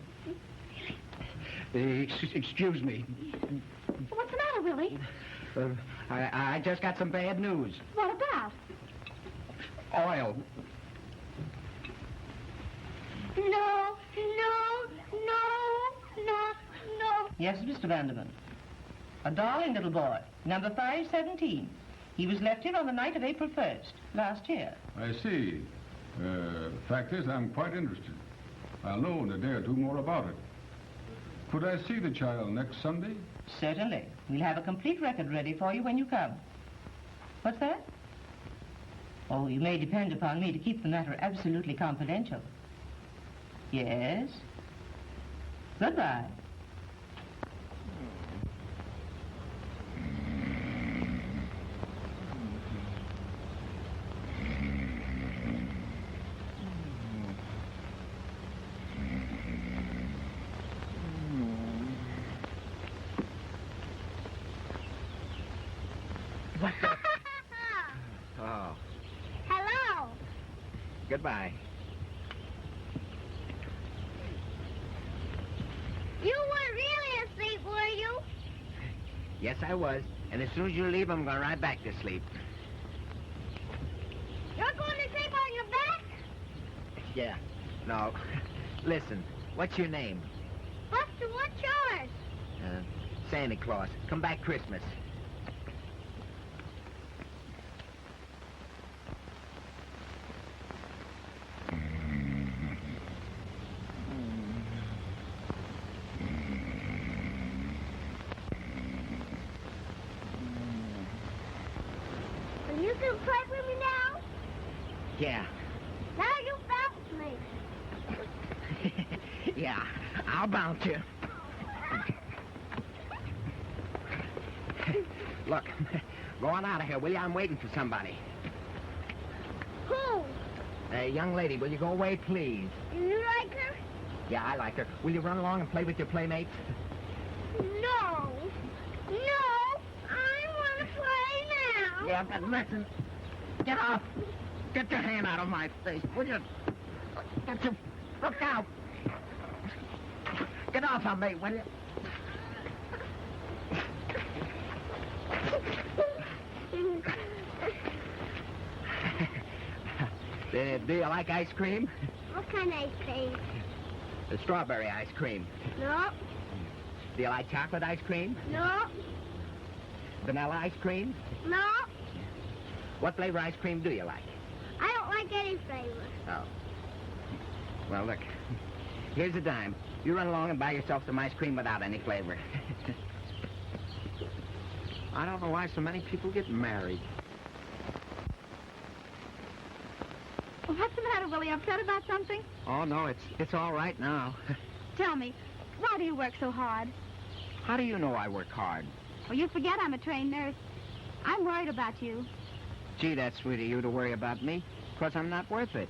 Excuse me. What's the matter, Willie? I just got some bad news. What about? Oil. No. Yes, Mr. Vanderman. A darling little boy, number 517. He was left here on the night of April 1st, last year. I see. Fact is, I'm quite interested. I'll know in a day or two more about it. Could I see the child next Sunday? Certainly. We'll have a complete record ready for you when you come. What's that? Oh, you may depend upon me to keep the matter absolutely confidential. Yes? Goodbye. Oh. Hello. Goodbye. You weren't really asleep, were you? Yes, I was. And as soon as you leave, I'm going right back to sleep. You're going to sleep on your back? Yeah. No. Listen, what's your name? Buster, what's yours? Santa Claus. Come back Christmas. Are you going to play with me now? Yeah. Now you bounce me. Yeah, I'll bounce you. Look, go on out of here, will you? I'm waiting for somebody. Who? Young lady, will you go away, please? You like her? Yeah, I like her. Will you run along and play with your playmates? No. I want to play now. Yeah, but listen. Get off. Get your hand out of my face, will you? Look out. Get off of me, will you? Do you like ice cream? What kind of ice cream? The strawberry ice cream. No. Do you like chocolate ice cream? No. Vanilla ice cream? No. What flavor ice cream do you like? I don't like any flavor. Oh. Well, look. Here's a dime. You run along and buy yourself some ice cream without any flavor. I don't know why so many people get married. Well, what's the matter, Willie? Upset about something? Oh, no, it's all right now. Tell me, why do you work so hard? How do you know I work hard? Oh, you forget I'm a trained nurse. I'm worried about you. Gee, that's sweet of you to worry about me. Because I'm not worth it.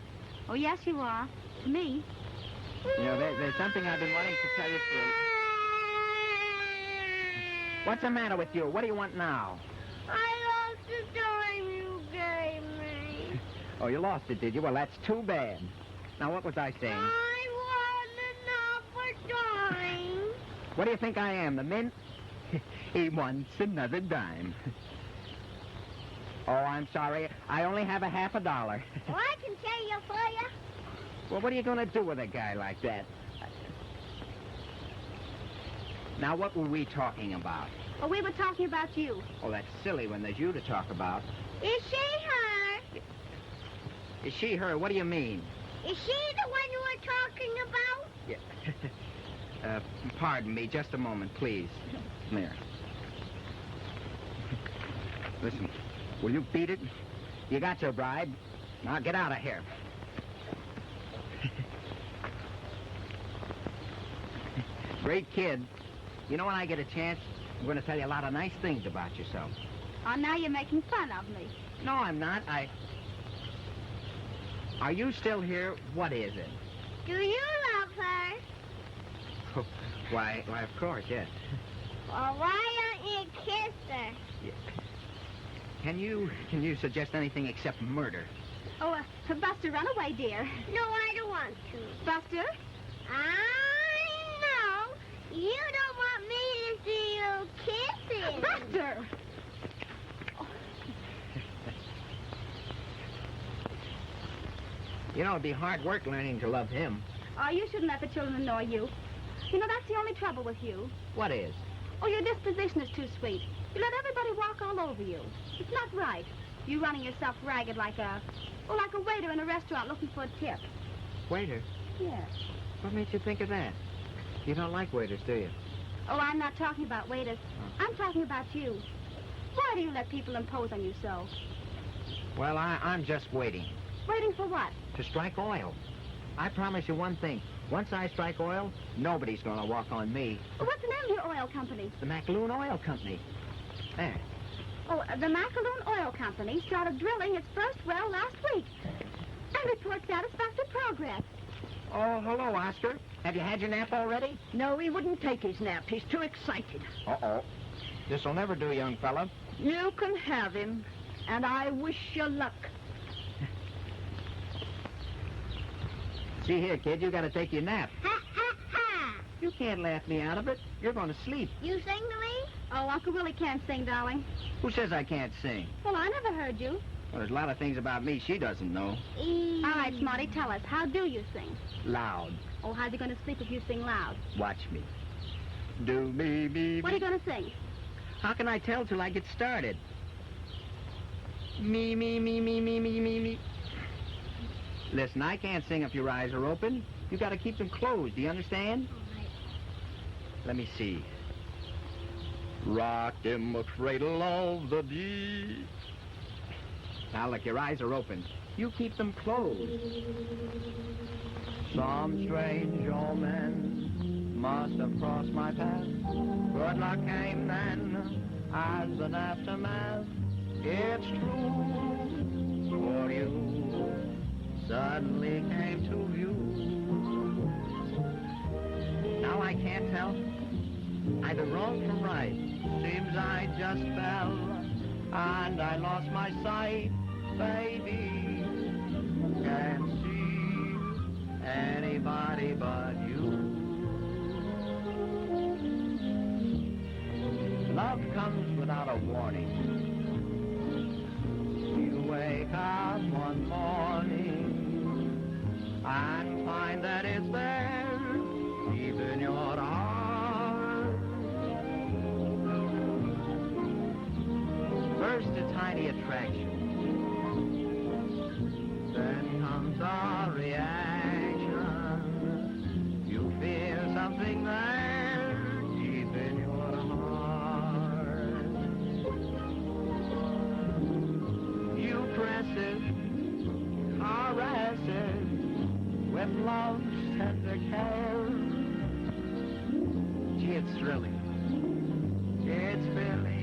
Oh, yes, you are. To me. You know, there's something I've been wanting to tell you for... What's the matter with you? What do you want now? I lost the dime you gave me. Oh, you lost it, did you? Well, that's too bad. Now, what was I saying? I want another dime. What do you think I am, the mint? He wants another dime. Oh, I'm sorry. I only have a half a dollar. Well, I can tell you for you. Well, what are you going to do with a guy like that? Now, what were we talking about? Oh, we were talking about you. Oh, that's silly when there's you to talk about. Is she her? Is she her? What do you mean? Is she the one you were talking about? Yeah. Pardon me, just a moment, please. Come here. Listen, will you beat it? You got your bribe. Now get out of here. Great kid. You know, when I get a chance, I'm going to tell you a lot of nice things about yourself. Oh, now you're making fun of me. No, I'm not. Are you still here? What is it? Do you love her? Oh, why, of course, yes. Well, why don't you kiss her? Yeah. Can you suggest anything except murder? Oh, Buster, run away, dear. No, I don't want to. Buster? I know. You don't want me to see you kissing. Buster! You know, it'd be hard work learning to love him. Oh, you shouldn't let the children annoy you. You know, that's the only trouble with you. What is? Oh, your disposition is too sweet. You let everybody walk all over you. It's not right. You running yourself ragged like a waiter in a restaurant looking for a tip. Waiter? Yes. What makes you think of that? You don't like waiters, do you? Oh, I'm not talking about waiters. I'm talking about you. Why do you let people impose on you so? Well, I'm just waiting. Waiting for what? To strike oil. I promise you one thing. Once I strike oil, nobody's going to walk on me. Well, what's the name of your oil company? The McAloon Oil Company. There. Oh, the McAloon Oil Company started drilling its first well last week. And reports satisfactory progress. Oh, hello, Oscar. Have you had your nap already? No, he wouldn't take his nap. He's too excited. Uh-oh. This'll never do, young fella. You can have him, and I wish you luck. See here, kid, you got to take your nap. Ha, ha, ha. You can't laugh me out of it. You're going to sleep. You sing to me? Oh, Uncle Willie can't sing, darling. Who says I can't sing? Well, I never heard you. Well, there's a lot of things about me she doesn't know. E. All right, Smarty, tell us. How do you sing? Loud. Oh, how's he going to sleep if you sing loud? Watch me. Do me, me, What are you going to sing? How can I tell till I get started? Me, me, me, me, me, me, me, me. Listen, I can't sing if your eyes are open. You got to keep them closed. Do you understand? All right. Let me see. Rock in the cradle of the deep. Now, look, your eyes are open. You keep them closed. Some strange omen must have crossed my path. Good luck came then as an aftermath. It's true, for you suddenly came to view. Now I can't tell either wrong from right. Seems I just fell and I lost my sight, baby. Can't see anybody but you. Love comes without a warning. You wake up one morning and find that it's there, deep in your heart. First a tiny attraction, then comes a reaction. You feel something there, deep in your heart. You press it, caress it, with love's tender care. Gee, it's thrilling. It's filling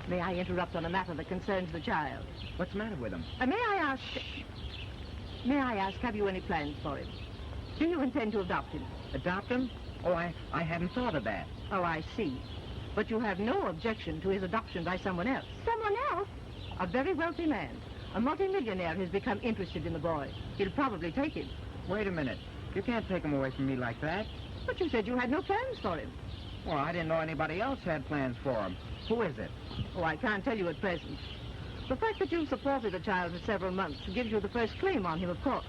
May I interrupt on a matter that concerns the child? What's the matter with him? May I ask, have you any plans for him? Do you intend to adopt him? Adopt him? Oh, I hadn't thought of that. Oh, I see. But you have no objection to his adoption by someone else. Someone else? A very wealthy man. A multimillionaire has become interested in the boy. He'll probably take him. Wait a minute. You can't take him away from me like that. But you said you had no plans for him. Well, I didn't know anybody else had plans for him. Who is it? Oh, I can't tell you at present. The fact that you've supported the child for several months gives you the first claim on him, of course.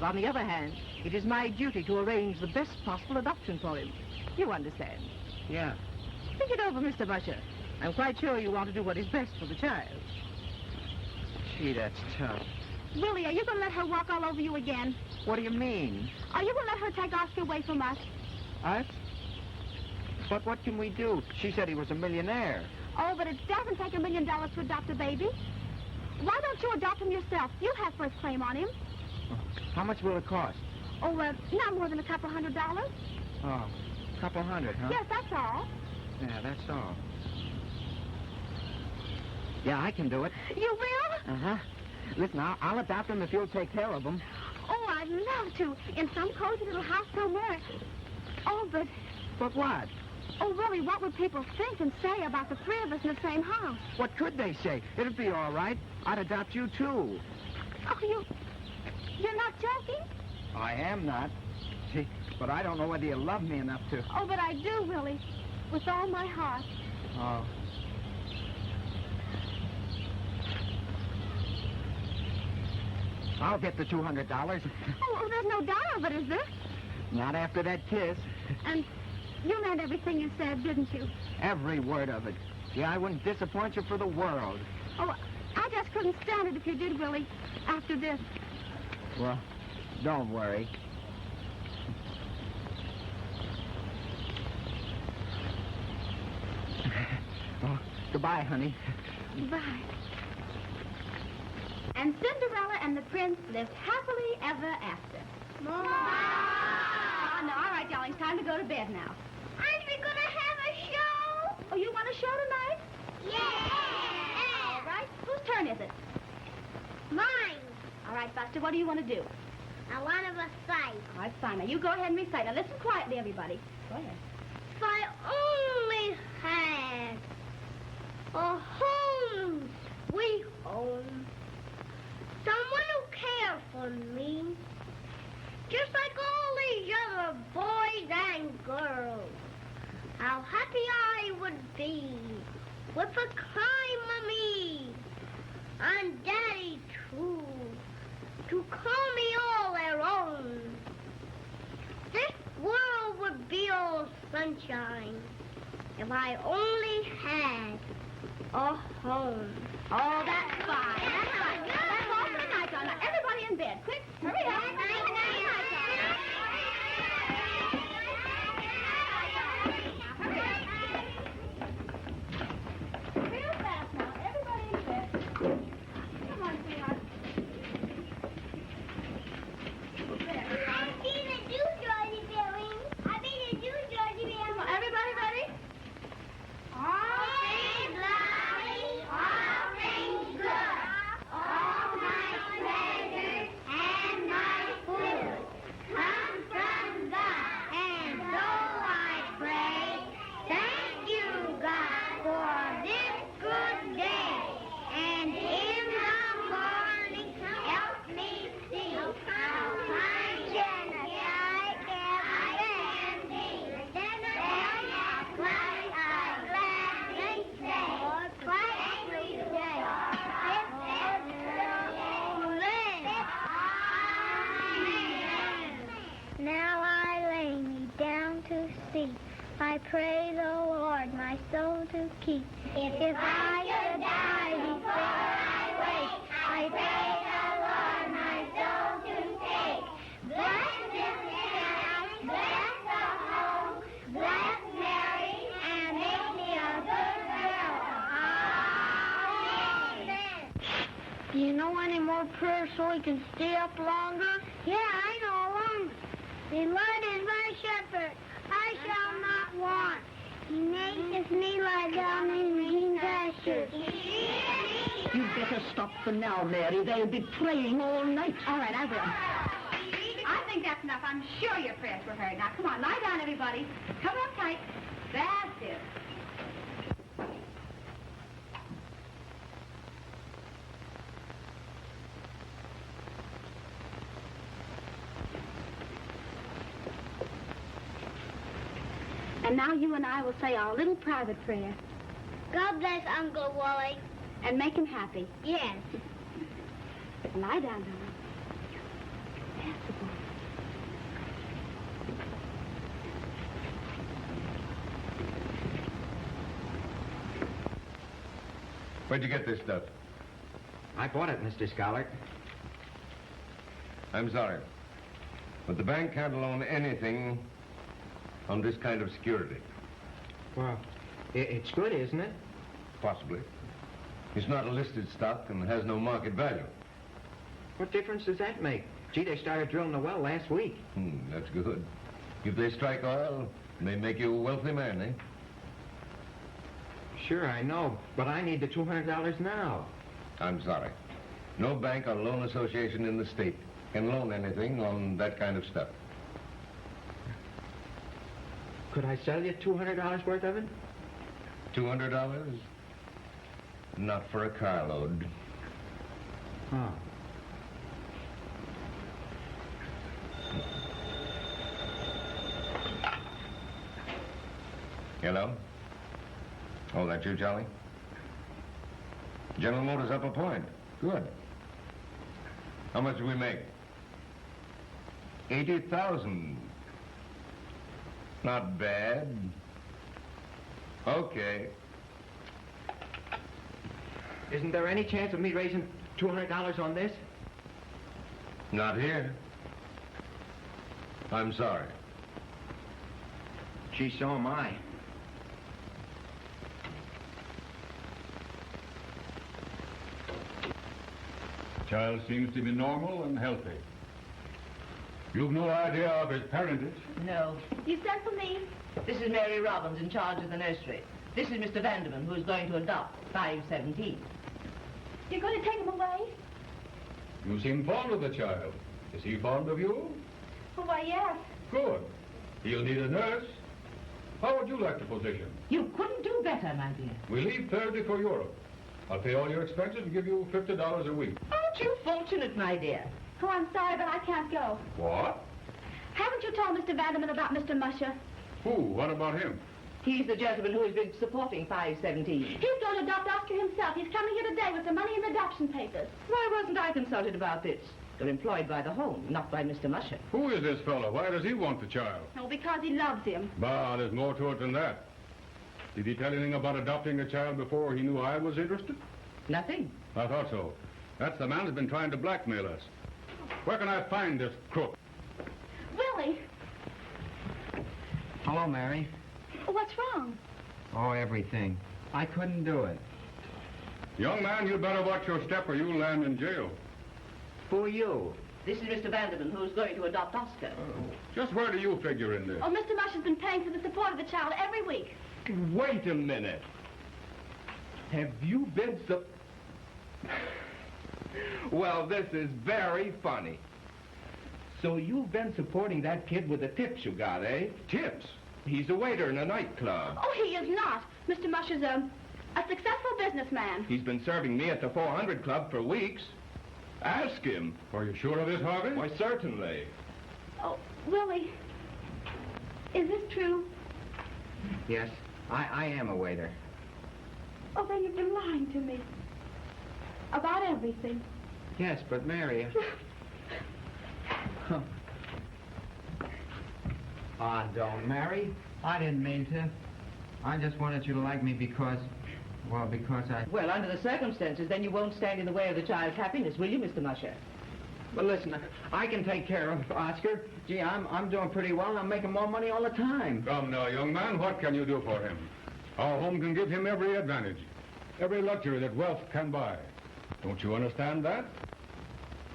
But on the other hand, it is my duty to arrange the best possible adoption for him. You understand? Yeah. Think it over, Mr. Musher. I'm quite sure you want to do what is best for the child. Gee, that's tough. Willie, are you going to let her walk all over you again? What do you mean? Are you going to let her take Oscar away from us? Us? But what can we do? She said he was a millionaire. Oh, but it doesn't take $1 million to adopt a baby. Why don't you adopt him yourself? You have first claim on him. How much will it cost? Oh, not more than $200. Oh, $200, huh? Yes, that's all. Yeah, that's all. Yeah, I can do it. You will? Uh-huh. Listen, I'll adopt him if you'll take care of him. Oh, I'd love to. In some cozy little house somewhere. Oh, but... But what? Oh, really, what would people think and say about the three of us in the same house? What could they say? It'd be all right. I'd adopt you, too. Oh, you're not joking? I am not. See, but I don't know whether you love me enough to... Oh, but I do, Willie. With all my heart. Oh. I'll get the $200. Oh, there's no doubt of it, is there? Not after that kiss. And you meant everything you said, didn't you? Every word of it. Yeah, I wouldn't disappoint you for the world. Oh, I just couldn't stand it if you did, Willie, after this. Well, don't worry. Oh, goodbye, honey. Bye. And Cinderella and the prince lived happily ever after. Mom! Oh, no, all right, darling, it's time to go to bed now. Aren't we going to have a show? Oh, you want a show tonight? Yeah! All right. Whose turn is it? Mine. All right, Buster, what do you want to do? I want to recite. All right, fine. Now, you go ahead and recite. Now, listen quietly, everybody. Go ahead. If I only had a home, sweet home, someone who cared for me, just like all these other boys and girls, how happy I would be with a kind mommy and daddy too, to call me all their own. This world would be all sunshine if I only had a home. Oh, that's fine. That's fine. That's all for tonight, darling. Now, everybody in bed. Quick, hurry up. Good night, darling. Real fast now. Everybody in bed. Come on, sweetheart. I've seen a new Georgie Billing. I've been a new Georgie Billing. Come on, everybody ready? All things lovely, all things good, all my pleasures and my food come from God. And so I pray, thank you, God, for this good day. And in the morning, help me see how I can be. Then I gladly say, thank you, now I lay me down to sleep. I pray the Lord my soul to keep. If I should die before I wake, I pray the Lord my soul to take. Bless this town, bless the home, bless Mary, and make me a good girl. Amen. Do you know any more prayers so we can stay up longer? Yeah, I know one. The Lord is my shepherd. I shall not want. He makes me lie down in green pastures. You'd better stop for now, Mary. They'll be praying all night. All right, I will. I think that's enough. I'm sure your prayers were heard. Now, come on, lie down, everybody. Cover up tight. That's it. And now you and I will say our little private prayer. God bless Uncle Wally. And make him happy. Yes. Lie down, darling. That's the boy. Where'd you get this stuff? I bought it, Mr. Scholar. I'm sorry, but the bank can't loan anything on this kind of security. Well, it's good, isn't it? Possibly. It's not a listed stock and has no market value. What difference does that make? Gee, they started drilling the well last week. That's good. If they strike oil, they make you a wealthy man, eh? Sure, I know, but I need the $200 now. I'm sorry. No bank or loan association in the state can loan anything on that kind of stuff. Could I sell you $200 worth of it? $200? Not for a carload. Oh. Hello? Oh, that you, Charlie? General Motors up a point. Good. How much do we make? 80,000. Not bad. Okay. Isn't there any chance of me raising $200 on this? Not here. I'm sorry. Gee, so am I. Child seems to be normal and healthy. You've no idea of his parentage. No. You sent for me? This is Mary Robbins in charge of the nursery. This is Mr. Vanderman, who's going to adopt 517. You're going to take him away? You seem fond of the child. Is he fond of you? Oh, why, yes. Good. He'll need a nurse. How would you like the position? You couldn't do better, my dear. We leave Thursday for Europe. I'll pay all your expenses and give you $50 a week. Aren't you fortunate, my dear? Oh, I'm sorry, but I can't go. What? Haven't you told Mr. Vanderman about Mr. Musher? Who? What about him? He's the gentleman who has been supporting 517. He's going to adopt Oscar himself. He's coming here today with the money and the adoption papers. Why wasn't I consulted about this? You're employed by the home, not by Mr. Musher. Who is this fellow? Why does he want the child? Oh, because he loves him. Bah, there's more to it than that. Did he tell anything about adopting a child before he knew I was interested? Nothing. I thought so. That's the man who's been trying to blackmail us. Where can I find this crook? Willie! Hello, Mary. What's wrong? Oh, everything. I couldn't do it. Young man, you better watch your step or you'll land in jail. Who are you? This is Mr. Vanderman, who's going to adopt Oscar. Just where do you figure in this? Oh, Mr. Musher's been paying for the support of the child every week. Wait a minute. Have you been Well, this is very funny. So you've been supporting that kid with the tips you got, eh? Tips? He's a waiter in a nightclub. Oh, he is not. Mr. Musher's a successful businessman. He's been serving me at the 400 Club for weeks. Ask him. Are you sure of this, Harvey? Why, certainly. Oh, Willie, is this true? Yes, I am a waiter. Oh, then you've been lying to me. About everything. Yes, but Mary... Ah, don't, Mary. I didn't mean to. I just wanted you to like me because I... Well, under the circumstances, then you won't stand in the way of the child's happiness, will you, Mr. Musher? But listen, I can take care of Oscar. Gee, I'm doing pretty well, and I'm making more money all the time. Come now, young man, what can you do for him? Our home can give him every advantage, every luxury that wealth can buy. Don't you understand that?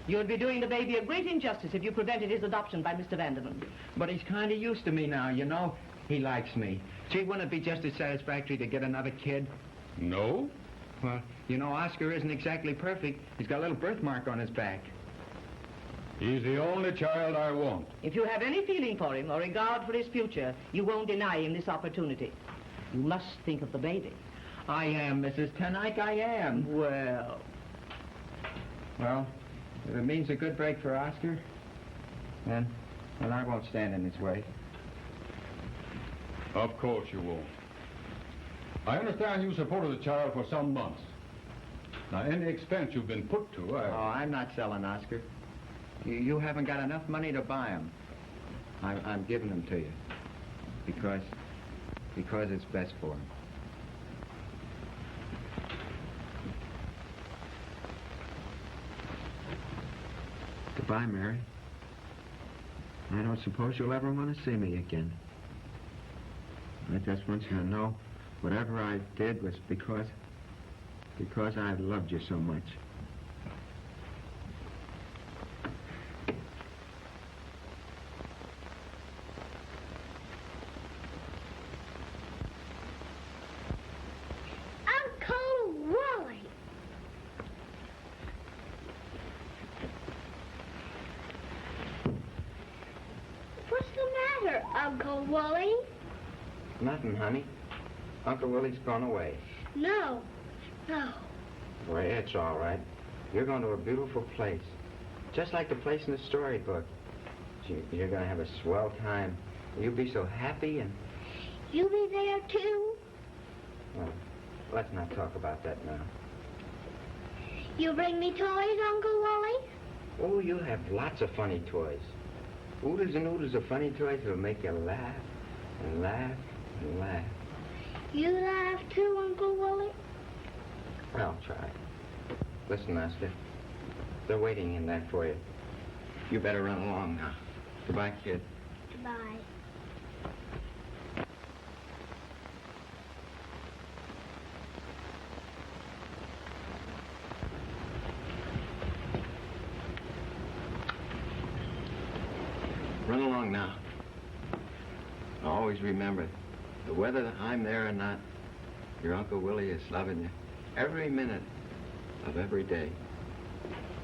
You'd be doing the baby a great injustice if you prevented his adoption by Mr. Vanderman. But he's kind of used to me now, you know. He likes me. Gee, wouldn't it be just as satisfactory to get another kid? No? Well, you know, Oscar isn't exactly perfect. He's got a little birthmark on his back. He's the only child I want. If you have any feeling for him or regard for his future, you won't deny him this opportunity. You must think of the baby. I am, Mrs. Tenike, I am. Well, if it means a good break for Oscar, then I won't stand in his way. Of course you won't. I understand you supported the child for some months. Now, any expense you've been put to, Oh, I'm not selling Oscar. You haven't got enough money to buy him. I'm giving them to you. Because it's best for him. Goodbye, Mary. I don't suppose you'll ever want to see me again. I just want you to know whatever I did was because I loved you so much. Uncle Wally. What's the matter, Uncle Wally? Nothing, honey. Uncle Willie's gone away. No. Well, it's all right. You're going to a beautiful place. Just like the place in the storybook. You're going to have a swell time. You'll be so happy and... You be there, too? Well, let's not talk about that now. You bring me toys, Uncle Wally? Oh, you'll have lots of funny toys. Oodles and oodles of funny toys that'll make you laugh and laugh and laugh. You laugh, too, Uncle Wally? I'll try. Listen, Oscar. They're waiting in there for you. You better run along now. Goodbye, kid. Goodbye. Run along now. Always remember, whether I'm there or not, your Uncle Willie is loving you every minute of every day.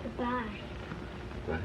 Goodbye. Bye.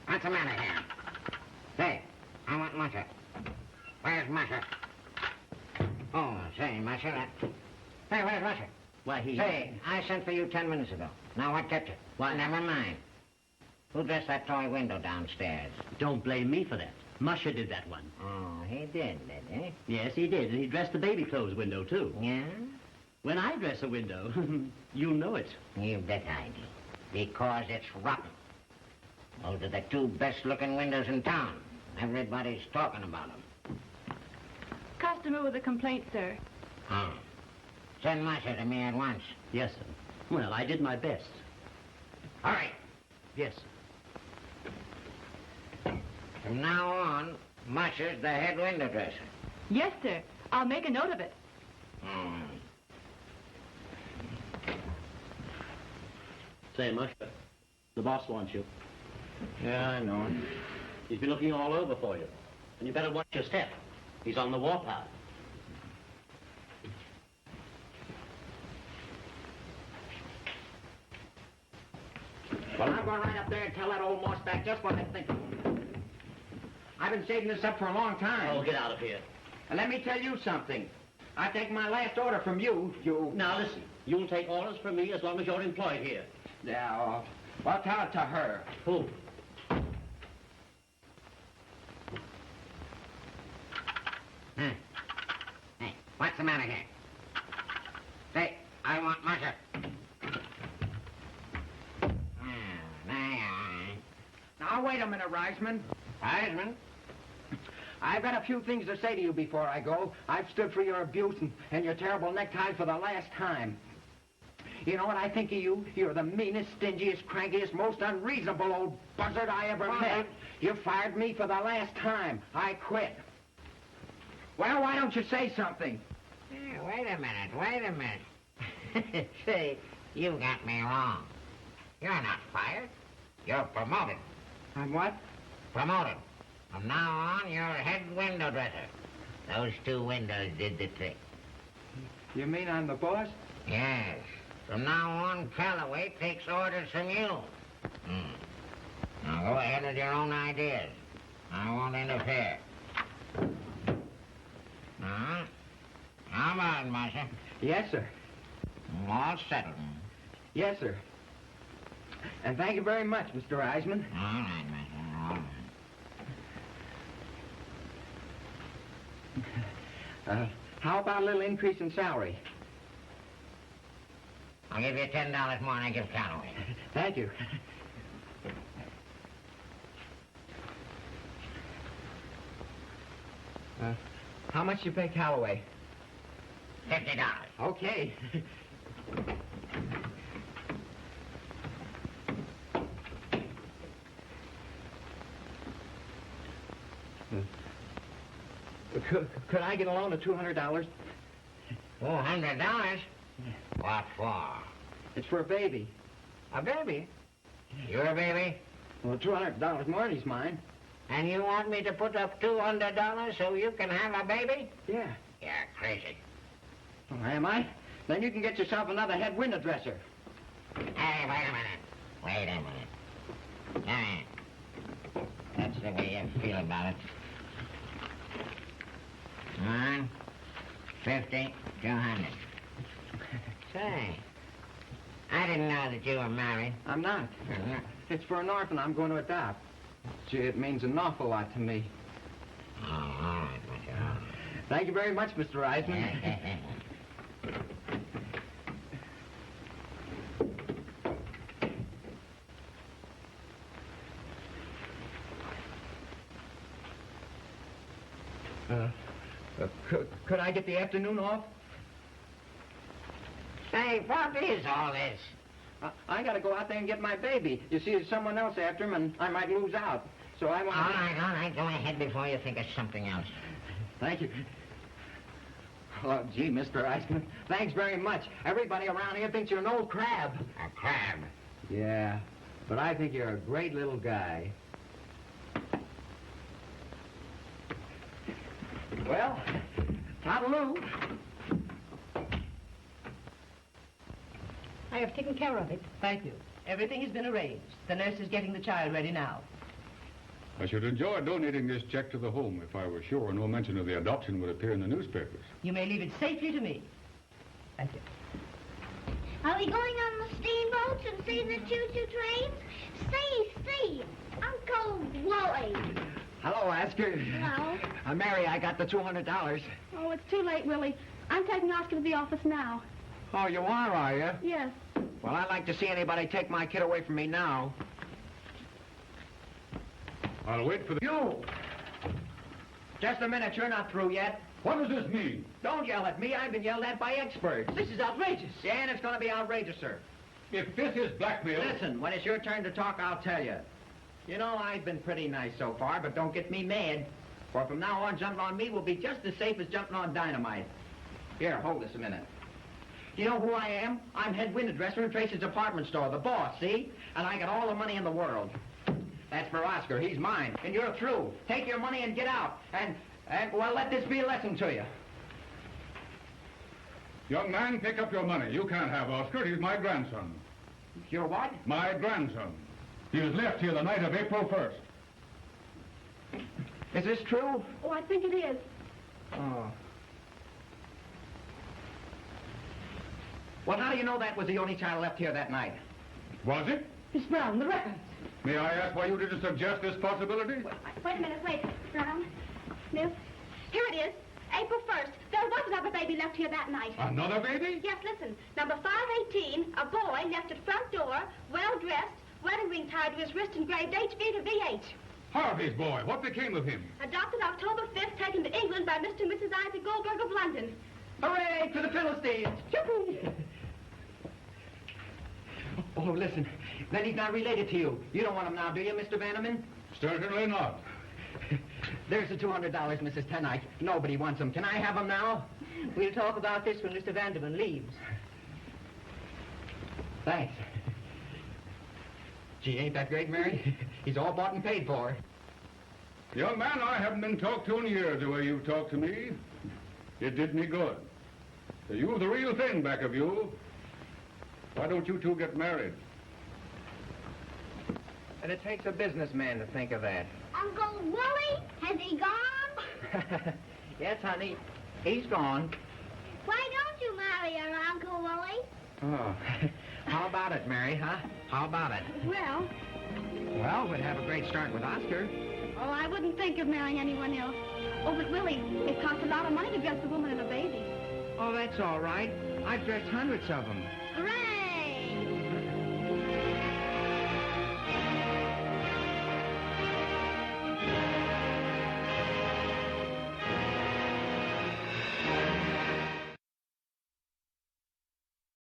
What's the matter here? Say, I want Musher. Where's Musher? Oh, say, Musher, Hey, where's Musher? Why, he... Say, I sent for you 10 minutes ago. Now, what kept you? Why... Never mind. Who dressed that toy window downstairs? Don't blame me for that. Musher did that one. Oh, he did he? Yes, he did. And he dressed the baby clothes window, too. Yeah? When I dress a window, you'll know it. You bet I do. Because it's rotten. Those are the two best-looking windows in town. Everybody's talking about them. Customer with a complaint, sir. Oh. Send Musher to me at once. Yes, sir. Well, I did my best. Hurry. Yes, sir. From now on, Musher's the head window dresser. Yes, sir. I'll make a note of it. Say, Musher, the boss wants you. Yeah, I know him. He's been looking all over for you. And you better watch your step. He's on the warpath. Well, I'm going right up there and tell that old mossback just what I think of him. I've been saving this up for a long time. Oh, get out of here. And let me tell you something. I take my last order from you. Now, listen. You'll take orders from me as long as you're employed here. Yeah, well, tell it to her. Who? Hey, what's the matter here? Say, I want Musher. Now, Now, wait a minute, Reisman. Reisman? I've got a few things to say to you before I go. I've stood for your abuse and your terrible necktie for the last time. You know what I think of you? You're the meanest, stingiest, crankiest, most unreasonable old buzzard I ever met. You fired me for the last time. I quit. Well, why don't you say something? Wait a minute. See, you got me wrong. You're not fired. You're promoted. I'm what? Promoted. From now on, you're head window dresser. Those 2 windows did the trick. You mean I'm the boss? Yes. From now on, Calloway takes orders from you. Now go ahead with your own ideas. I won't interfere. How about it, Marshal? Yes, sir. All settled. Yes, sir. And thank you very much, Mr. Reisman. All right, Marshal. All right. How about a little increase in salary? I'll give you $10 more than I give Calloway. Thank you. How much you pay Calloway? $50. Okay. Could I get a loan of $200? $200? What for? It's for a baby. A baby? Your baby? Well, $200 more than he's mine. And you want me to put up $200 so you can have a baby? Yeah. You're crazy. Oh, am I? Then you can get yourself another head window dresser. Hey, wait a minute. Now, that's the way you feel about it. 1, 50, 200. Say, I didn't know that you were married. I'm not. It's for an orphan I'm going to adopt. Gee, it means an awful lot to me. Oh, all right, Mr. Thank you very much, Mr. Reisman. Could I get the afternoon off? Say, what is all this? I got to go out there and get my baby. You see, there's someone else after him, and I might lose out. So I want All right. Go ahead before you think of something else. Thank you. Oh, gee, Mr. Reisman, thanks very much. Everybody around here thinks you're an old crab. A crab? Yeah, but I think you're a great little guy. Well, toodaloo. I have taken care of it. Thank you. Everything has been arranged. The nurse is getting the child ready now. I should enjoy donating this check to the home if I were sure no mention of the adoption would appear in the newspapers. You may leave it safely to me. Thank you. Are we going on the steamboats and seeing the choo-choo trains? See, Uncle Willie. Hello, Oscar. Hello. Mary, I got the $200. Oh, it's too late, Willie. I'm taking Oscar to the office now. Oh, you are you? Yes. Well, I'd like to see anybody take my kid away from me now. I'll wait for the... You! Just a minute, you're not through yet. What does this mean? Don't yell at me. I've been yelled at by experts. This is outrageous. Yeah, and it's going to be outrageous, sir. If this is blackmail... Listen, when it's your turn to talk, I'll tell you. You know, I've been pretty nice so far, but don't get me mad. For from now on, jumping on me will be just as safe as jumping on dynamite. Here, hold this a minute. You know who I am? I'm head window dresser in Tracy's department store, the boss, see? And I got all the money in the world. That's for Oscar. He's mine. And you're through. Take your money and get out. And well, let this be a lesson to you. Young man, pick up your money. You can't have Oscar. He's my grandson. Your what? My grandson. He was left here the night of April 1st. Is this true? Oh, I think it is. Oh. Well, how do you know that was the only child left here that night? Was it? Miss Brown, the records. May I ask why you didn't suggest this possibility? Wait a minute, Brown. Miss, here it is. April 1st. There was another baby left here that night. Another baby? Yes, listen. Number 518, a boy left at front door, well-dressed, wearing ring tied to his wrist engraved HB to VH. Harvey's boy, what became of him? Adopted October 5th, taken to England by Mr. and Mrs. Isaac Goldberg of London. Hooray for the Philistines! Oh, listen. Then he's not related to you. You don't want him now, do you, Mr. Vanderman? Certainly not. There's the $200, Mrs. Tenike. Nobody wants him. Can I have him now? We'll talk about this when Mr. Vanderman leaves. Thanks. Gee, ain't that great, Mary? He's all bought and paid for. Young man, I haven't been talked to in years the way you've talked to me. It did me good. So you've the real thing back of you. Why don't you two get married? And it takes a businessman to think of that. Uncle Willie, has he gone? Yes, honey. He's gone. Why don't you marry her, Uncle Willie? Oh. How about it, Mary, huh? How about it? Well, Well, we'd have a great start with Oscar. oh, I wouldn't think of marrying anyone else. Oh, but Willie, it costs a lot of money to dress a woman and a baby. Oh, that's all right. I've dressed hundreds of them.